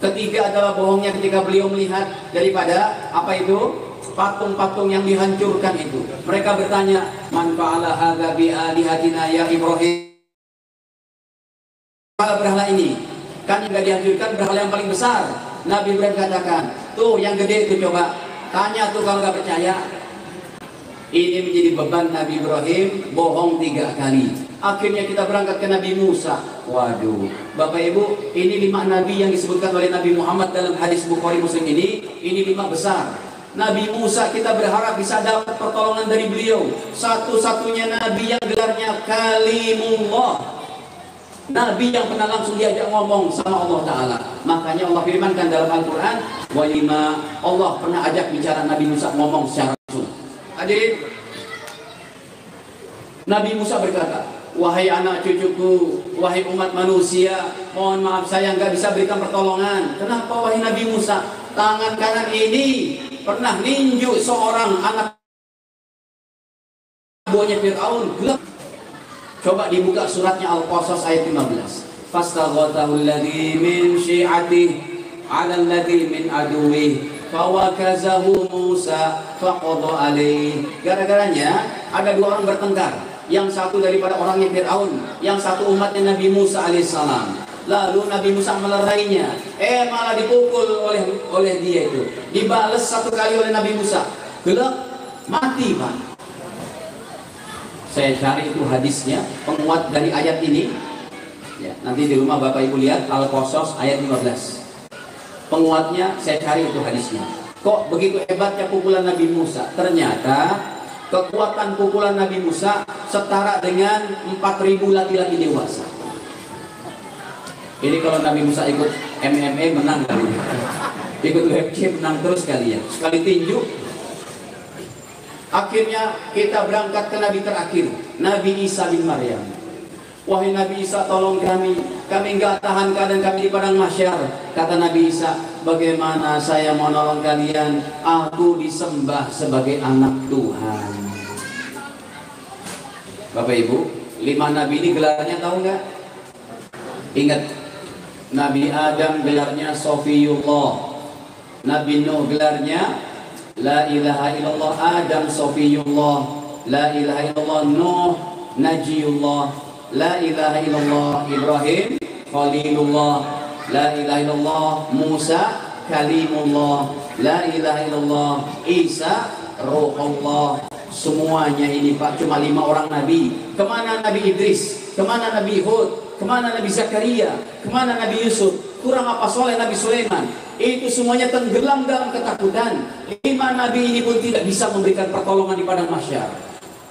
S1: Ketiga adalah bohongnya ketika beliau melihat daripada apa itu patung-patung yang dihancurkan itu. Mereka bertanya, man fa'ala hadza bi alihatina ya Ibrahim? Berhala ini kan yang dihancurkan berhala yang paling besar. Nabi Ibrahim katakan, tuh yang gede itu coba tanya tuh kalau nggak percaya. Ini menjadi beban Nabi Ibrahim, bohong 3 kali. Akhirnya kita berangkat ke Nabi Musa. Waduh, Bapak Ibu, ini 5 nabi yang disebutkan oleh Nabi Muhammad dalam hadis Bukhari Muslim ini 5 besar. Nabi Musa kita berharap bisa dapat pertolongan dari beliau. Satu-satunya nabi yang gelarnya Kalimullah. Nabi yang pernah langsung diajak ngomong sama Allah Ta'ala. Makanya Allah firmankan dalam Al-Quran, wa lima, Allah pernah ajak bicara Nabi Musa ngomong secara langsung. Hadirin, Nabi Musa berkata, wahai anak cucuku, wahai umat manusia, mohon maaf saya nggak bisa berikan pertolongan. Kenapa wahai Nabi Musa? Tangan kanan ini pernah ninju seorang anak buahnya Fir'aun. Coba dibuka suratnya Al-Qasas ayat 15. Fastaghathahu alladhi min syi'atihi 'ala alladhi min aduwwihi fawakazahu Musa faqada alaihi. Gara-garanya ada 2 orang bertengkar. Yang satu daripada orangnya Fir'aun, yang satu umatnya Nabi Musa alaihissalam. Lalu Nabi Musa melerainya. Malah dipukul oleh dia itu. Dibales 1 kali oleh Nabi Musa. Gelap, mati Pak. Saya cari itu hadisnya, penguat dari ayat ini. Ya, nanti di rumah Bapak Ibu lihat Al-Qasas ayat 15. Penguatnya saya cari itu hadisnya. Kok begitu hebatnya pukulan Nabi Musa? Ternyata kekuatan pukulan Nabi Musa setara dengan 4.000 laki-laki dewasa. Ini kalau Nabi Musa ikut MMA menang kali. Ikut UFC menang terus kali ya. Sekali tinju. Akhirnya kita berangkat ke Nabi terakhir, Nabi Isa bin Maryam. Wahai Nabi Isa, tolong kami nggak tahan keadaan kami di padang mahsyar. Kata Nabi Isa, bagaimana saya mau nolong kalian? Aku disembah sebagai anak Tuhan. Bapak Ibu, 5 nabi ini gelarnya tahu nggak? Ingat, Nabi Adam gelarnya Sofiyullah, Nabi Nuh gelarnya La ilaha illallah Adam Sofiyullah, La ilaha illallah Nuh Najiyullah, La ilaha illallah Ibrahim Khalilullah, La ilaha illallah Musa Kalimullah, La ilaha illallah Isa Ruhullah. Semuanya ini Pak cuma 5 orang nabi. Kemana Nabi Idris? Kemana Nabi Hud? Kemana Nabi Zakaria? Kemana Nabi Yusuf? Kurang apa soleh Nabi Sulaiman? Itu semuanya tenggelam dalam ketakutan. 5 nabi ini pun tidak bisa memberikan pertolongan di padang mahsyar.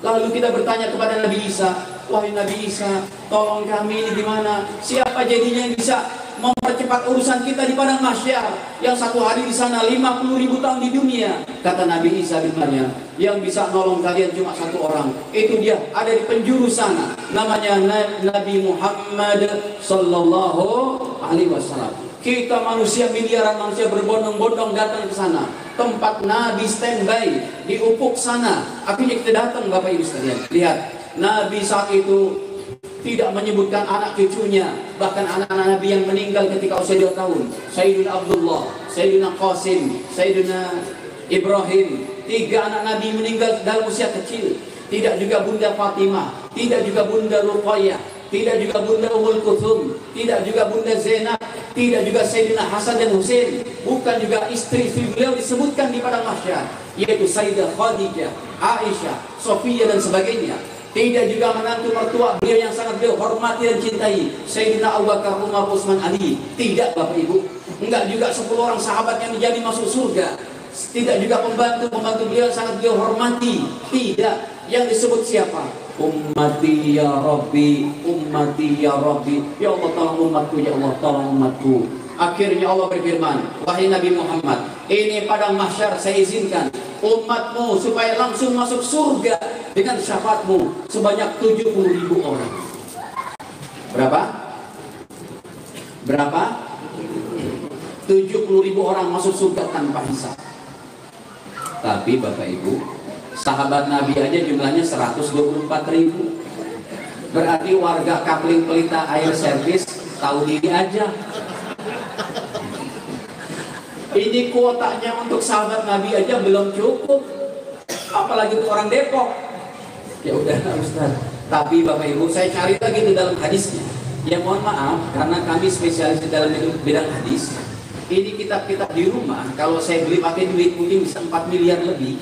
S1: Lalu kita bertanya kepada Nabi Isa, wahai Nabi Isa, tolong kami ini gimana? Siapa jadinya yang bisa mempercepat urusan kita di padang mahsyar? Yang 1 hari di sana 50.000 tahun di dunia. Kata Nabi Isa bin Maryam, yang bisa nolong kalian cuma 1 orang. Itu dia ada di penjuru sana. Namanya Nabi Muhammad sallallahu alaihi wasallam. Kita manusia miliaran manusia berbondong-bondong datang ke sana. Tempat Nabi standby di ufuk sana. Akhirnya kita datang Bapak Ibu sekalian. Lihat, Nabi saat itu tidak menyebutkan anak cucunya, bahkan anak-anak Nabi yang meninggal ketika usia 2 tahun. Sayyidina Abdullah, Sayyidina Qasim, Sayyidina Ibrahim. 3 anak Nabi meninggal dalam usia kecil. Tidak juga Bunda Fatimah, tidak juga Bunda Ruqayyah, tidak juga Bunda Ummul Kulthum, tidak juga Bunda Zainab, tidak juga Sayyidina Hasan dan Husain, bukan juga istri-istri beliau disebutkan di padang mahsyar, yaitu Sayyidah Khadijah, Aisyah, Sofia dan sebagainya. Tidak juga menantu mertua beliau yang sangat beliau hormati dan cintai, Sayyidina Abu Bakar, Umar, Utsman, Ali. Tidak Bapak Ibu. Enggak juga 10 orang sahabat yang menjadi masuk surga. Tidak juga pembantu beliau yang sangat beliau hormati. Tidak. Yang disebut siapa? Ummati ya Rabbi, ummati ya Rabbi. Ya Allah tolong umatku, ya Allah tolong umatku. Akhirnya Allah berfirman, wahai Nabi Muhammad, ini padang mahsyar saya izinkan umatmu supaya langsung masuk surga dengan syafaatmu sebanyak 70.000 orang. Berapa? Berapa? 70.000 orang masuk surga tanpa hisab. Tapi Bapak Ibu, sahabat Nabi aja jumlahnya 124.000. Berarti warga Kapling Pelita Air Service tahu diri aja. Ini kuotanya untuk sahabat Nabi aja belum cukup, apalagi untuk orang Depok. Ya udah Ustaz. Tapi Bapak Ibu, saya cari lagi di dalam hadisnya. Ya mohon maaf, karena kami spesialis di dalam bidang hadis. Ini kitab-kitab di rumah, kalau saya beli pakai duit mungkin bisa 4 miliar lebih.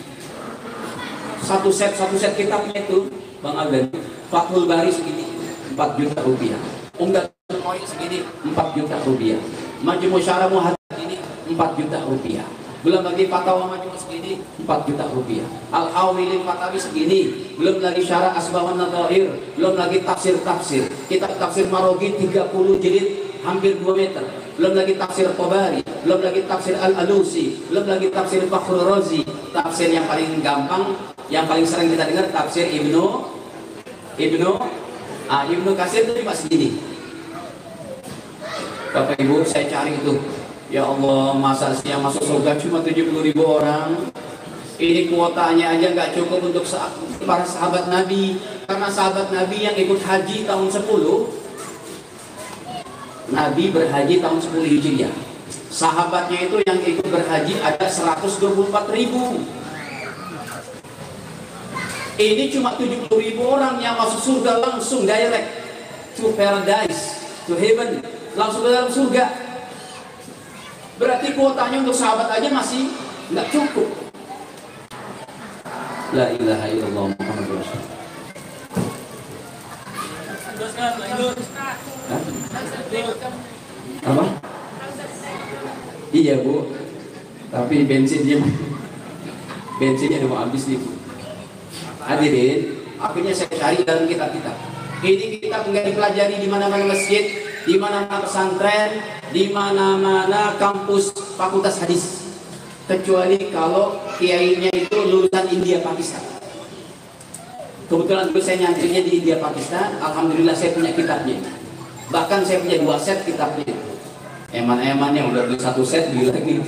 S1: Satu set kitabnya itu, Bang Aldan, Fathul Bari segini, 4 juta rupiah. Umdatul Qaari segini, 4 juta rupiah. Majmu' Syarah Muhaddits ini 4 juta rupiah. Belum lagi Fatwa Majmu' segini 4 juta rupiah. Al-Hawilil Fatawi segini. Belum lagi Syarah Asbahun Nadhair. Belum lagi tafsir-tafsir. Kitab tafsir Marogi 30 jilid hampir 2 meter. Belum lagi tafsir Tabari. Belum lagi tafsir Al-Alusi. Belum lagi tafsir Fakhrul Razi. Tafsir yang paling gampang, yang paling sering kita dengar tafsir Ibnu Katsir itu cuma segini. Bapak Ibu, saya cari itu. Ya Allah, masa yang masuk surga cuma 70.000 orang. Ini kuotanya aja nggak cukup untuk para sahabat Nabi. Karena sahabat Nabi yang ikut haji tahun 10, Nabi berhaji tahun 10 Hijriah. Sahabatnya itu yang ikut berhaji ada 124.000. Ini cuma 70.000 orang yang masuk surga langsung direct to paradise, to heaven, langsung ke dalam surga. Berarti kuotanya untuk sahabat aja masih nggak cukup. La ilaha illallah Muhammadur Rasulullah. Apa? Iya Bu, tapi bensinnya udah mau habis nih Bu. Hadirin, akhirnya saya cari dalam kitab-kitab. Ini kitab nggak dipelajari di mana-mana masjid, di mana-mana pesantren, di mana-mana kampus fakultas hadis, kecuali kalau kiainya itu lulusan India Pakistan. Kebetulan dulu saya nyantrinya di India Pakistan. Alhamdulillah saya punya kitabnya. Bahkan saya punya 2 set kitabnya. Eman-emannya udah beli 1 set, beli lagi.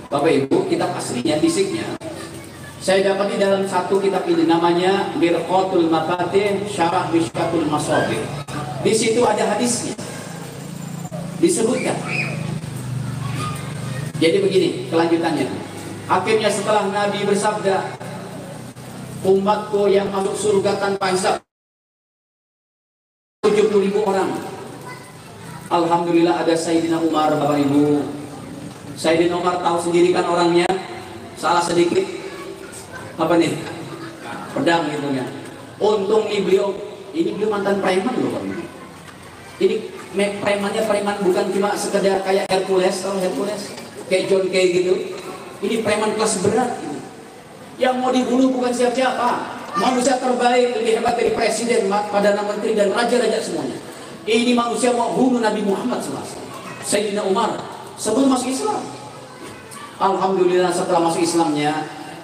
S1: Bapak Ibu, kitab aslinya, fisiknya saya dapat di dalam satu kitab ini, namanya Mirqatul Mafatih Syarah Mishkatul Masabih. Di situ ada hadisnya, disebutkan. Jadi begini kelanjutannya. Akhirnya setelah Nabi bersabda, umatku yang masuk surga tanpa hisab 70.000 orang. Alhamdulillah ada Sayyidina Umar. Bapak Ibu, Sayyidina Umar tahu sendiri kan orangnya, salah sedikit apa nih, pedang gitu ya. Untung nih beliau mantan preman loh Pak. Ini preman bukan cuma sekedar kayak Hercules, kalau Hercules kayak John Kay gitu. Ini preman kelas berat gitu. Yang mau dibunuh bukan siapa-siapa, manusia terbaik, lebih hebat dari presiden, perdana menteri dan raja-raja semuanya. Ini manusia mau bunuh Nabi Muhammad SAW. Sayyidina Umar sebelum masuk Islam. Alhamdulillah setelah masuk Islamnya,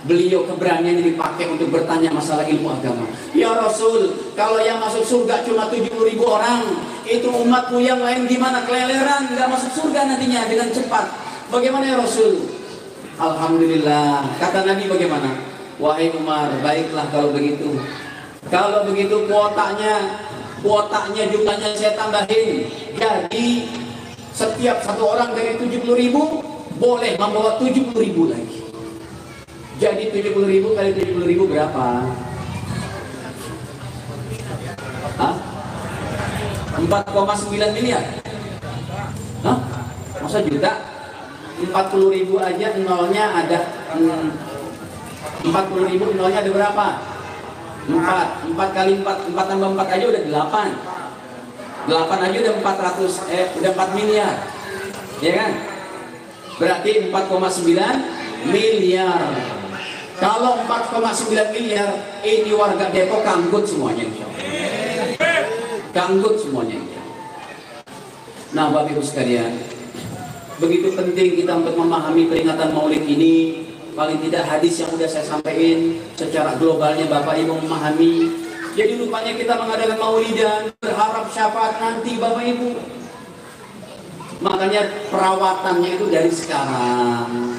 S1: beliau keberanian dipakai untuk bertanya masalah ilmu agama. Ya Rasul, kalau yang masuk surga cuma 70.000 orang, itu umatku yang lain gimana? Keleleran, nggak masuk surga nantinya dengan cepat. Bagaimana ya Rasul? Alhamdulillah. Kata Nabi bagaimana? Wahai Umar, baiklah kalau begitu. Kalau begitu kuotanya jumlahnya saya tambahin. Jadi setiap satu orang dari 70.000 boleh membawa 70.000 lagi. Jadi 70.000 kali 70.000 berapa? Hah? 4,9 miliar? Hah? Masa juta? 40.000 aja nolnya ada 40.000 nolnya ada berapa? 4 kali 4 tambah 4 aja udah 8 aja udah 4 miliar, ya kan? Berarti 4,9 miliar. Kalau 4,9 miliar, ini warga Depok kanggut semuanya. Kanggut semuanya. Nah Bapak Ibu sekalian, begitu penting kita untuk memahami peringatan Maulid ini. Paling tidak hadis yang sudah saya sampaikan secara globalnya Bapak Ibu memahami. Jadi rupanya kita mengadakan Maulidan berharap syafaat nanti Bapak Ibu. Makanya perawatannya itu dari sekarang.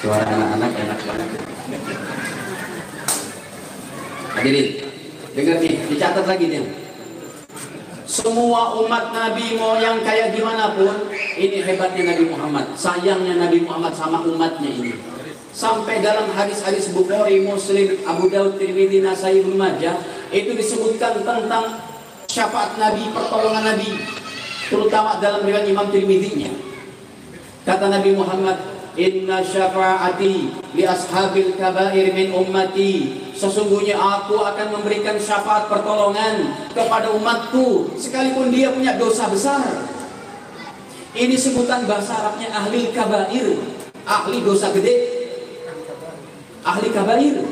S1: Suara anak-anak enak banget. Hadirin, dengar nih, dicatat lagi nih. Semua umat Nabi mau yang kayak gimana pun, ini hebatnya Nabi Muhammad. Sayangnya Nabi Muhammad sama umatnya ini. Sampai dalam hadis-hadis Bukhari, Muslim, Abu Daud, Tirmidzi, Nasai, Ibnu Majah itu disebutkan tentang syafaat Nabi, pertolongan Nabi, terutama dalam riwayat Imam Tirmidzi-nya. Kata Nabi Muhammad, "Inna syafaati li ashabil kabair min ummati." Sesungguhnya aku akan memberikan syafaat pertolongan kepada umatku sekalipun dia punya dosa besar. Ini sebutan bahasa Arabnya ahli kabair, ahli dosa gede, ahli kabair.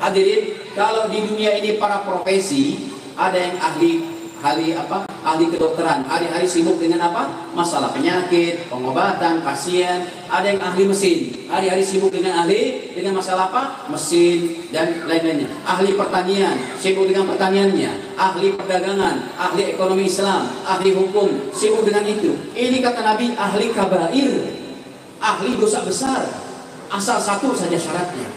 S1: Hadirin, kalau di dunia ini para profesi, ada yang ahli ahli kedokteran, hari-hari sibuk dengan apa? Masalah penyakit, pengobatan, pasien. Ada yang ahli mesin, hari-hari sibuk dengan masalah apa? Mesin dan lain-lainnya. Ahli pertanian, sibuk dengan pertaniannya. Ahli perdagangan, ahli ekonomi Islam, ahli hukum, sibuk dengan itu. Ini kata Nabi ahli kabair, ahli dosa besar. Asal satu saja syaratnya,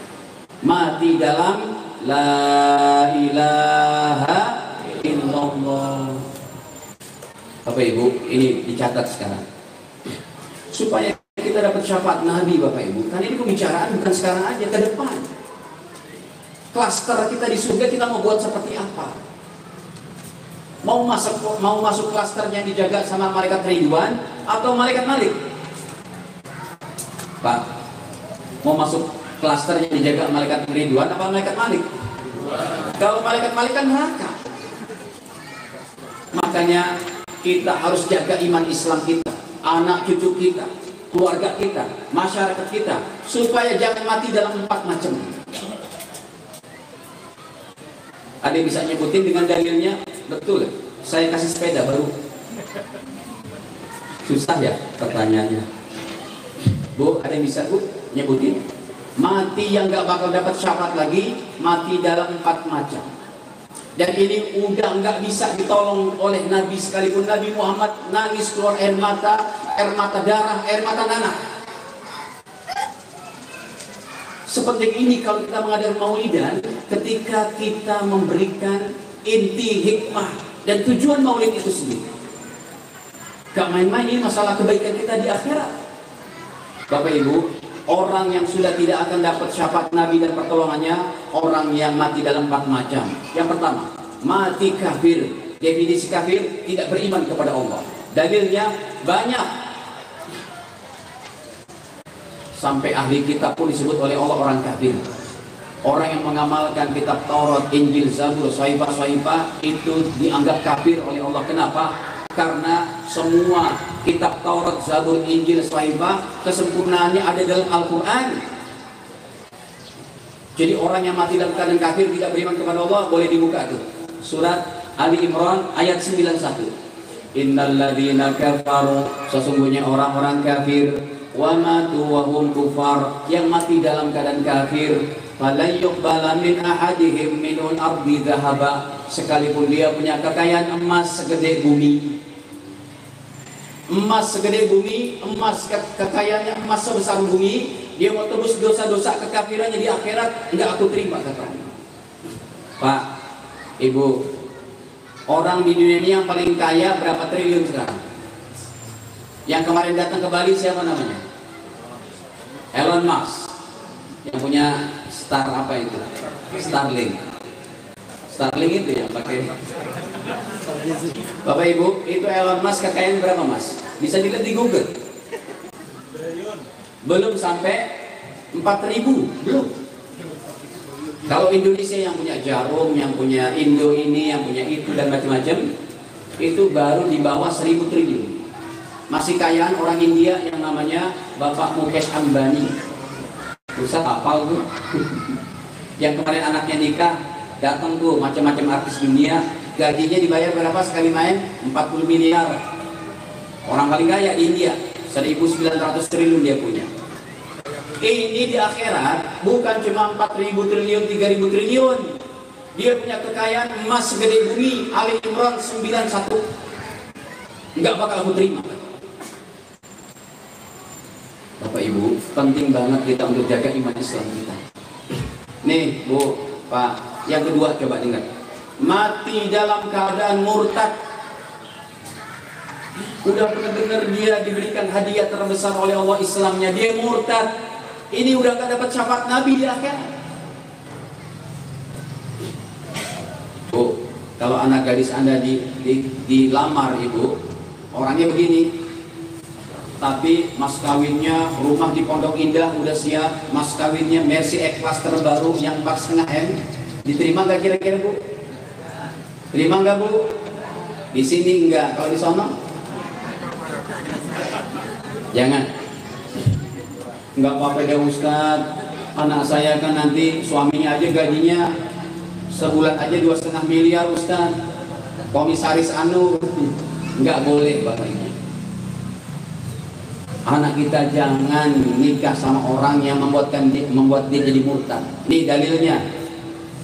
S1: mati dalam la ilaha illallah. Bapak Ibu, ini dicatat sekarang supaya kita dapat syafaat Nabi Bapak Ibu. Karena ini pembicaraan bukan sekarang aja, ke depan. Klaster kita di surga kita mau buat seperti apa? Mau masuk klasternya yang dijaga sama malaikat Ridwan atau malaikat Malik? Pak, mau masuk klaster yang dijaga malaikat Ridwan apa malaikat Malik? Kalau malaikat Malik kan neraka. Makanya kita harus jaga iman Islam kita, anak cucu kita, keluarga kita, masyarakat kita, supaya jangan mati dalam 4 macam. Ada yang bisa nyebutin dengan dalilnya? Betul, saya kasih sepeda baru. Susah ya pertanyaannya. Bu, ada yang bisa Bu nyebutin? Mati yang gak bakal dapat syafaat lagi, mati dalam 4 macam. Dan ini udah nggak bisa ditolong oleh Nabi, sekalipun Nabi Muhammad nangis keluar air mata darah, air mata nanah. Sepenting ini kalau kita mengadakan Maulidan, ketika kita memberikan inti hikmah dan tujuan Maulid itu sendiri. Gak main-main, ini masalah kebaikan kita di akhirat. Bapak Ibu, orang yang sudah tidak akan dapat syafaat Nabi dan pertolongannya, orang yang mati dalam 4 macam. Yang pertama, mati kafir. Definisi kafir, tidak beriman kepada Allah. Dalilnya banyak. Sampai ahli kitab pun disebut oleh Allah orang kafir. Orang yang mengamalkan kitab Taurat, Injil, Zabur, Sahifah itu dianggap kafir oleh Allah. Kenapa? Karena semua kitab Taurat, Zabur, Injil, Sahifah kesempurnaannya ada dalam Al-Quran. Jadi orang yang mati dalam keadaan kafir, tidak beriman kepada Allah, boleh dibuka tuh surat Ali Imran ayat 91. Innalladzina kafaru, sesungguhnya orang-orang kafir, wa matu wa hum kufar, yang mati dalam keadaan kafir, falan yuqbala min ahadihim minul ardi dhahaba, sekalipun dia punya kekayaan emas segede bumi. Emas segede bumi, emas kekayaannya emas sebesar bumi, dia mau tebus dosa-dosa kekafirannya di akhirat, enggak aku terima katanya. Pak, Ibu, orang di dunia ini yang paling kaya berapa triliun sekarang? Yang kemarin datang ke Bali siapa namanya? Elon Musk, yang punya Star apa itu? Starlink. Starlink itu yang pakai. Bapak Ibu, itu Elon Musk kekayaan berapa Mas? Bisa dilihat di Google. Belum sampai 4.000, belum. Kalau Indonesia yang punya Jarum, yang punya Indo ini, yang punya itu dan macam-macam, itu baru di bawah 1.000 triliun. Masih kayaan orang India yang namanya Bapak Mukesh Ambani. Usah hafal tuh. Yang kemarin anaknya nikah, datang tuh macam-macam artis dunia, gajinya dibayar berapa sekali main? 40 miliar. Orang paling kaya di India, 1.900 triliun dia punya. Ini di akhirat bukan cuma 4.000 triliun, 3.000 triliun. Dia punya kekayaan emas segede bumi. Ali Imran 91. Enggak bakal aku terima. Bapak Ibu, penting banget kita untuk jaga iman Islam kita. Nih Bu, Pak, yang kedua coba dengar. Mati dalam keadaan murtad. Udah pernah dengar dia diberikan hadiah terbesar oleh Allah Islamnya, dia murtad. Ini udah gak dapat syafaat Nabi di akhirat. Bu, kalau anak gadis Anda dilamar Ibu, orangnya begini. Tapi mas kawinnya rumah di Pondok Indah udah siap, mas kawinnya Mercy E-Class terbaru yang 4,5 M. Diterima nggak kira-kira Bu? Terima nggak Bu? Di sini enggak, kalau di sono? Jangan. Nggak apa-apa ya Ustadz. Anak saya kan nanti suaminya aja gajinya sebulan aja 2,5 miliar Ustadz. Komisaris Anu, nggak boleh Bapak Ibu. Anak kita jangan nikah sama orang yang membuat dia jadi murtad. Nih dalilnya.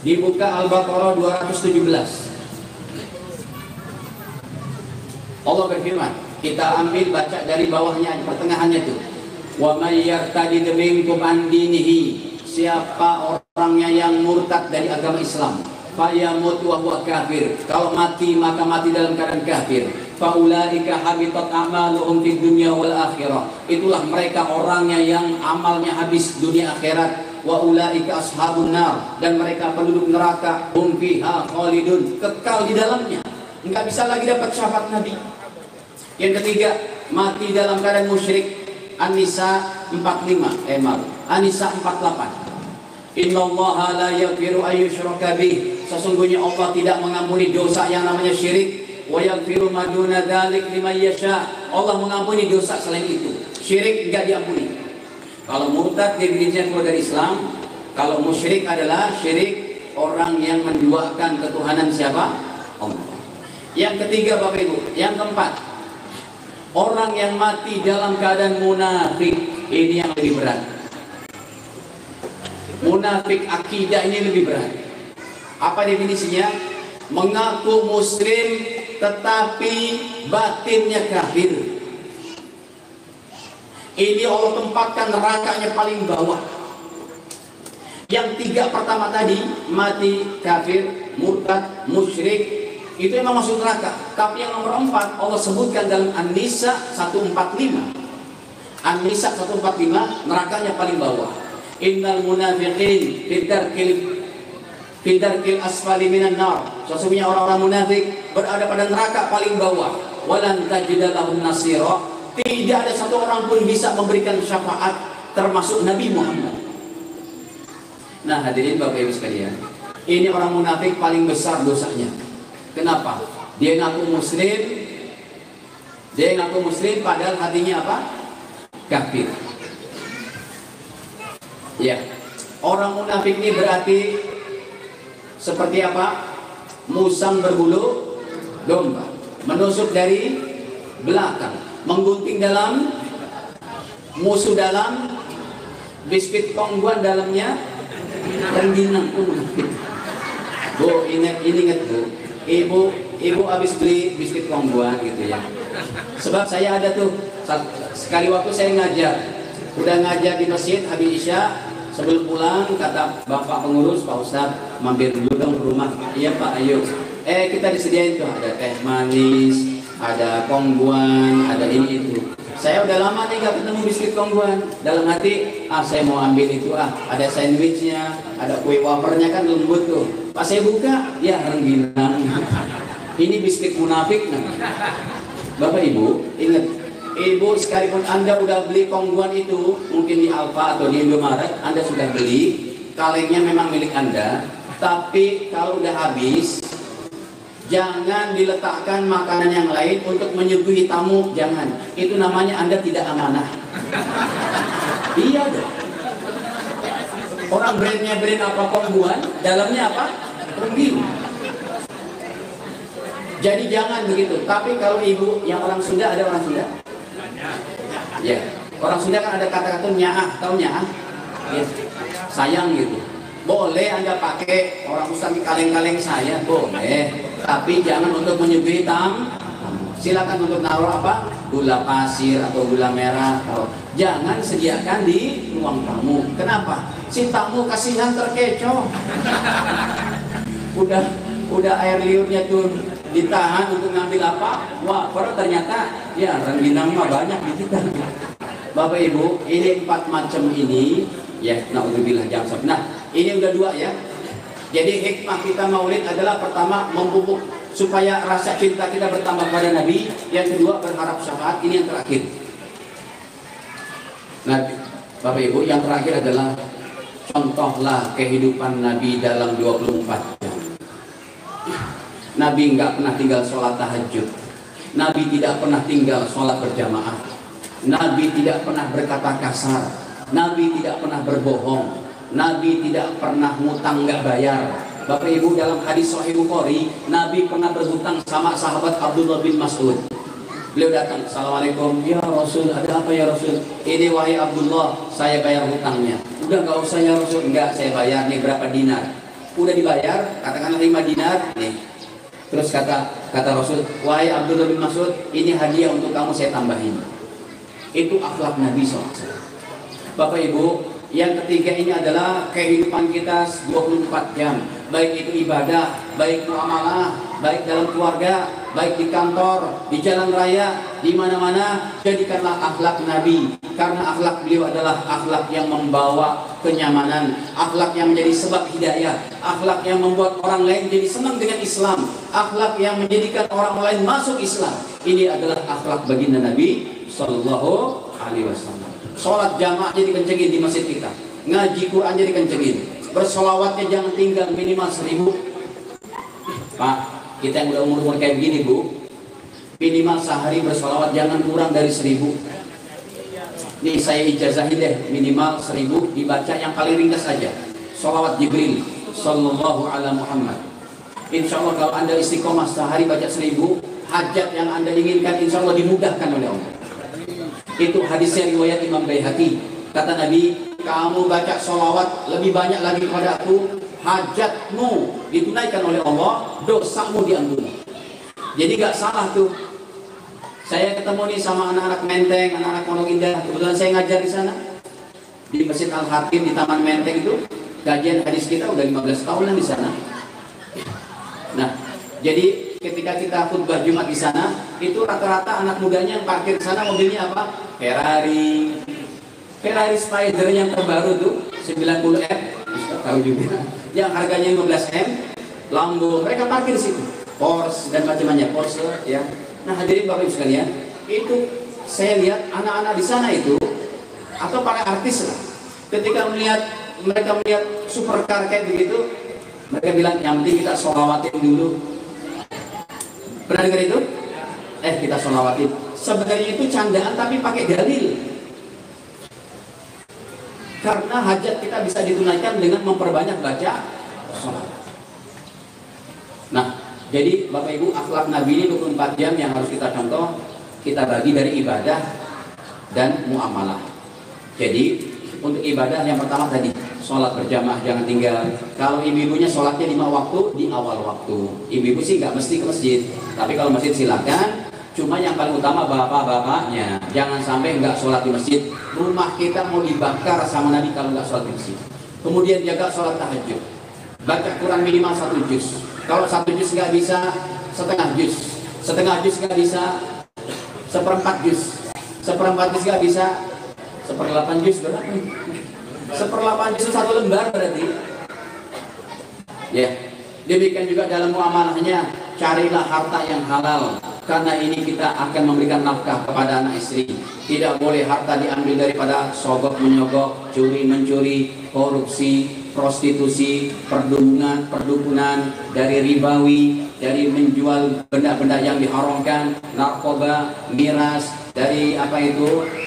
S1: Dibuka Al-Baqarah 217. Allah berfirman, kita ambil baca dari bawahnya, pertengahannya tuh. Wa may yartadid minkum an dinihi. Siapa orangnya yang murtad dari agama Islam, fayamut wa huwa kafir. Kalau mati maka mati dalam keadaan kafir. Faulaika habitat a'maluhum fid dunya wal akhirah. Itulah mereka orangnya yang amalnya habis dunia akhirat. Wa ulaika ashabun nar, dan mereka penduduk neraka. Hum fiha khalidun, kekal di dalamnya. Enggak bisa lagi dapat syafaat Nabi. Yang ketiga, mati dalam keadaan musyrik. An-Nisa 45, An-Nisa 48. Innallaha la yaghfiru ayyushraka bih. Sesungguhnya Allah tidak mengampuni dosa yang namanya syirik. Wa yaghfiru ma duna dzalik liman yasha. Allah mengampuni dosa selain itu. Syirik enggak diampuni. Kalau murtad definisinya keluar dari Islam. Kalau musyrik adalah syirik orang yang menduakan ketuhanan siapa? Allah. Yang ketiga Bapak Ibu, yang keempat, orang yang mati dalam keadaan munafik. Ini yang lebih berat. Munafik akidah ini lebih berat. Apa definisinya? Mengaku muslim tetapi batinnya kafir. Ini Allah tempatkan nerakanya paling bawah. Yang tiga pertama tadi, mati kafir, murtad, musyrik, itu memang masuk neraka. Tapi yang nomor 4 Allah sebutkan dalam An-Nisa 145. An-Nisa 145, nerakanya paling bawah. Innal munafiqin fidarkil asfali minan nar. Sesungguhnya orang-orang munafik berada pada neraka paling bawah. Walan tajida lahum nasira. Tidak ada satu orang pun bisa memberikan syafaat termasuk Nabi Muhammad. Nah hadirin Bapak Ibu sekalian, ini orang munafik paling besar dosanya. Kenapa? Dia ngaku muslim padahal hatinya apa? Kafir. Ya, orang munafik ini berarti seperti apa? Musang berbulu domba, menusuk dari belakang, menggunting dalam, musuh dalam, biskuit kongguan dalamnya, rengginang pun munafik. Bu, ingat Bu, ibu habis beli biskuit kongguan gitu ya. Sebab saya ada tuh sekali waktu saya udah ngajar di masjid habis Isya. Sebelum pulang kata bapak pengurus, Pak Ustadz mampir dulu dong ke rumah. Iya Pak, ayo. Kita disediain tuh ada teh manis, ada kongguan, ada ini itu. Saya udah lama nih gak ketemu biskuit kongguan. Dalam hati, saya mau ambil itu ada sandwichnya, ada kue wafernya kan lembut tuh. Pas saya buka, ya rengginang. Ini biskuit munafik namanya. Bapak Ibu, ingat. Ibu sekalipun Anda udah beli kongguan itu, mungkin di Alfa atau di Indomaret, Anda sudah beli, kalengnya memang milik Anda, tapi kalau udah habis, jangan diletakkan makanan yang lain untuk menyuguhi tamu, jangan. Itu namanya Anda tidak amanah. Iya dong. Orang brand apa kongguan, dalamnya apa? Begitu. Jadi jangan begitu. Tapi kalau ibu yang orang Sunda, ada orang Sunda? Ya, orang Sunda kan ada kata-kata nyaah, tahu nyaah? Ya, sayang gitu. Boleh Anda pakai, orang Ustaz kaleng-kaleng saya, boleh. Tapi jangan untuk menyuguhi tamu. Silakan untuk naruh apa? Gula pasir atau gula merah. Jangan sediakan di ruang tamu. Kenapa? Si tamu kasihan terkecoh. Udah air liurnya tuh ditahan untuk ngambil apa? Wah, baru ternyata ya rengginang mah banyak di kita. Bapak Ibu, ini 4 macam ini ya, naudzubillah jamsab. Nah, ini udah 2 ya. Jadi hikmah kita maulid adalah pertama memupuk supaya rasa cinta kita bertambah pada Nabi. Yang kedua berharap syafaat. Ini yang terakhir. Nah, Bapak Ibu, yang terakhir adalah contohlah kehidupan Nabi dalam 24 jam. Nabi nggak pernah tinggal sholat tahajud. Nabi tidak pernah tinggal sholat berjamaah. Nabi tidak pernah berkata kasar. Nabi tidak pernah berbohong. Nabi tidak pernah ngutang nggak bayar. Bapak Ibu, dalam hadis Sahih Bukhari, Nabi pernah berhutang sama sahabat Abdullah bin Mas'ud. Beliau datang, Assalamualaikum, ya Rasul, ada apa ya Rasul? Ini wahai Abdullah, saya bayar hutangnya. Udah nggak usah ya Rasul, enggak, saya bayar nih berapa dinar. Udah dibayar, katakanlah 5 dinar nih. Terus kata Rasul, wahai Abdullah bin Mas'ud, ini hadiah untuk kamu, saya tambahin. Itu akhlak Nabi SAW. Bapak Ibu, yang ketiga ini adalah kehidupan kita 24 jam. Baik itu ibadah, baik muamalah, baik dalam keluarga, baik di kantor, di jalan raya, di mana-mana. Jadikanlah akhlak Nabi, karena akhlak beliau adalah akhlak yang membawa kenyamanan, akhlak yang menjadi sebab hidayah, akhlak yang membuat orang lain jadi senang dengan Islam, akhlak yang menjadikan orang lain masuk Islam. Ini adalah akhlak baginda Nabi Sallallahu Alaihi Wasallam. Sholat jamaah jadi kencengin di masjid kita, ngaji Quran jadi kencengin, bersolawatnya jangan tinggal minimal 1000. Pak, kita yang udah umur kayak begini Bu, minimal sehari bersolawat jangan kurang dari 1000. Nih saya ijazahin deh, minimal 1000 dibaca yang paling ringkas aja. Sholawat Jibril Sallallahu Ala Muhammad. Insya Allah kalau Anda istiqomah sehari baca 1000, hajat yang Anda inginkan insya Allah dimudahkan oleh Allah. Itu hadisnya riwayat Imam Baihaqi. Kata Nabi, kamu baca sholawat lebih banyak lagi kepada aku, hajatmu ditunaikan oleh Allah, dosamu diampuni. Jadi gak salah tuh. Saya ketemu nih sama anak-anak Menteng, anak-anak Pondok Indah. Kebetulan saya ngajar di sana, di Masjid Al-Hakim di Taman Menteng itu. Kajian hadis kita udah 15 tahunan di sana. Nah, jadi ketika kita khutbah Jumat di sana, itu rata-rata anak mudanya yang parkir di sana mobilnya apa? Ferrari Spider yang terbaru tuh 90M, tahu juga, yang harganya 15M, Lambo, mereka parkir di situ, Porsche dan macam-macamnya, Porsche ya. Nah hadirin Bapak Ibu sekalian, itu saya lihat anak-anak di sana itu, atau para artis lah, ketika mereka melihat supercar kayak begitu, mereka bilang yang penting kita sholawatin dulu. Pernah dengar itu? Kita sholawatin. Sebenarnya itu candaan tapi pakai dalil. Karena hajat kita bisa ditunaikan dengan memperbanyak baca sholat. Nah, jadi Bapak Ibu, akhlak Nabi ini 24 jam yang harus kita contoh. Kita bagi dari ibadah dan muamalah. Jadi untuk ibadah yang pertama tadi, sholat berjamaah jangan tinggal. Kalau ibu-ibunya sholatnya 5 waktu di awal waktu. Ibu-ibu sih nggak mesti ke masjid, tapi kalau masjid silakan. Cuma yang paling utama bapak-bapaknya, jangan sampai nggak sholat di masjid. Rumah kita mau dibakar sama Nabi kalau nggak sholat di masjid. Kemudian jaga sholat tahajud. Baca Quran minimal 1 juz. Kalau 1 juz nggak bisa, setengah juz. Setengah juz nggak bisa, 1/4 juz. 1/4 juz nggak bisa, 1/8 juz berapa? 1/8 juz 1 lembar berarti. Ya, demikian juga dalam muamalahnya, carilah harta yang halal. Karena ini kita akan memberikan nafkah kepada anak istri. Tidak boleh harta diambil daripada sogok menyogok, curi mencuri, korupsi, prostitusi, perdukunan, dari ribawi, dari menjual benda-benda yang diharamkan, narkoba, miras, dari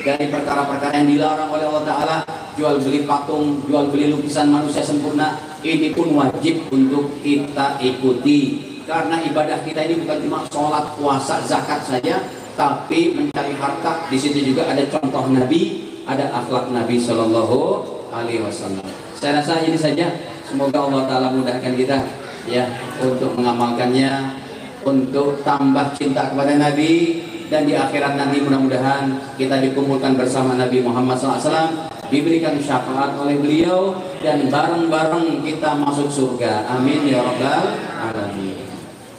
S1: dari perkara-perkara yang dilarang oleh Allah Ta'ala. jual beli patung, jual beli lukisan manusia sempurna, ini pun wajib untuk kita ikuti. Karena ibadah kita ini bukan cuma sholat, puasa, zakat saja, tapi mencari harta. Di situ juga ada contoh Nabi, ada akhlak Nabi Shallallahu Alaihi Wasallam. Saya rasa ini saja. Semoga Allah Taala mudahkan kita ya untuk mengamalkannya, untuk tambah cinta kepada Nabi, dan di akhirat nanti mudah-mudahan kita dikumpulkan bersama Nabi Muhammad SAW, diberikan syafaat oleh beliau, dan bareng-bareng kita masuk surga. Amin ya rabbal alamin.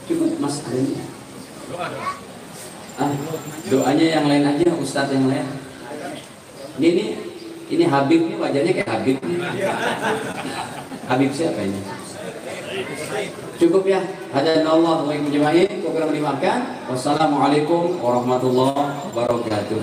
S1: Cukup Mas Adi. Doanya yang lain aja, Ustadz yang lain. Ini Habib nih, wajahnya kayak Habib nih. Habib siapa ini? Cukup ya. Hadanallahu wa iyyakum jami'an. Kurang dimakan. Wassalamualaikum warahmatullahi wabarakatuh.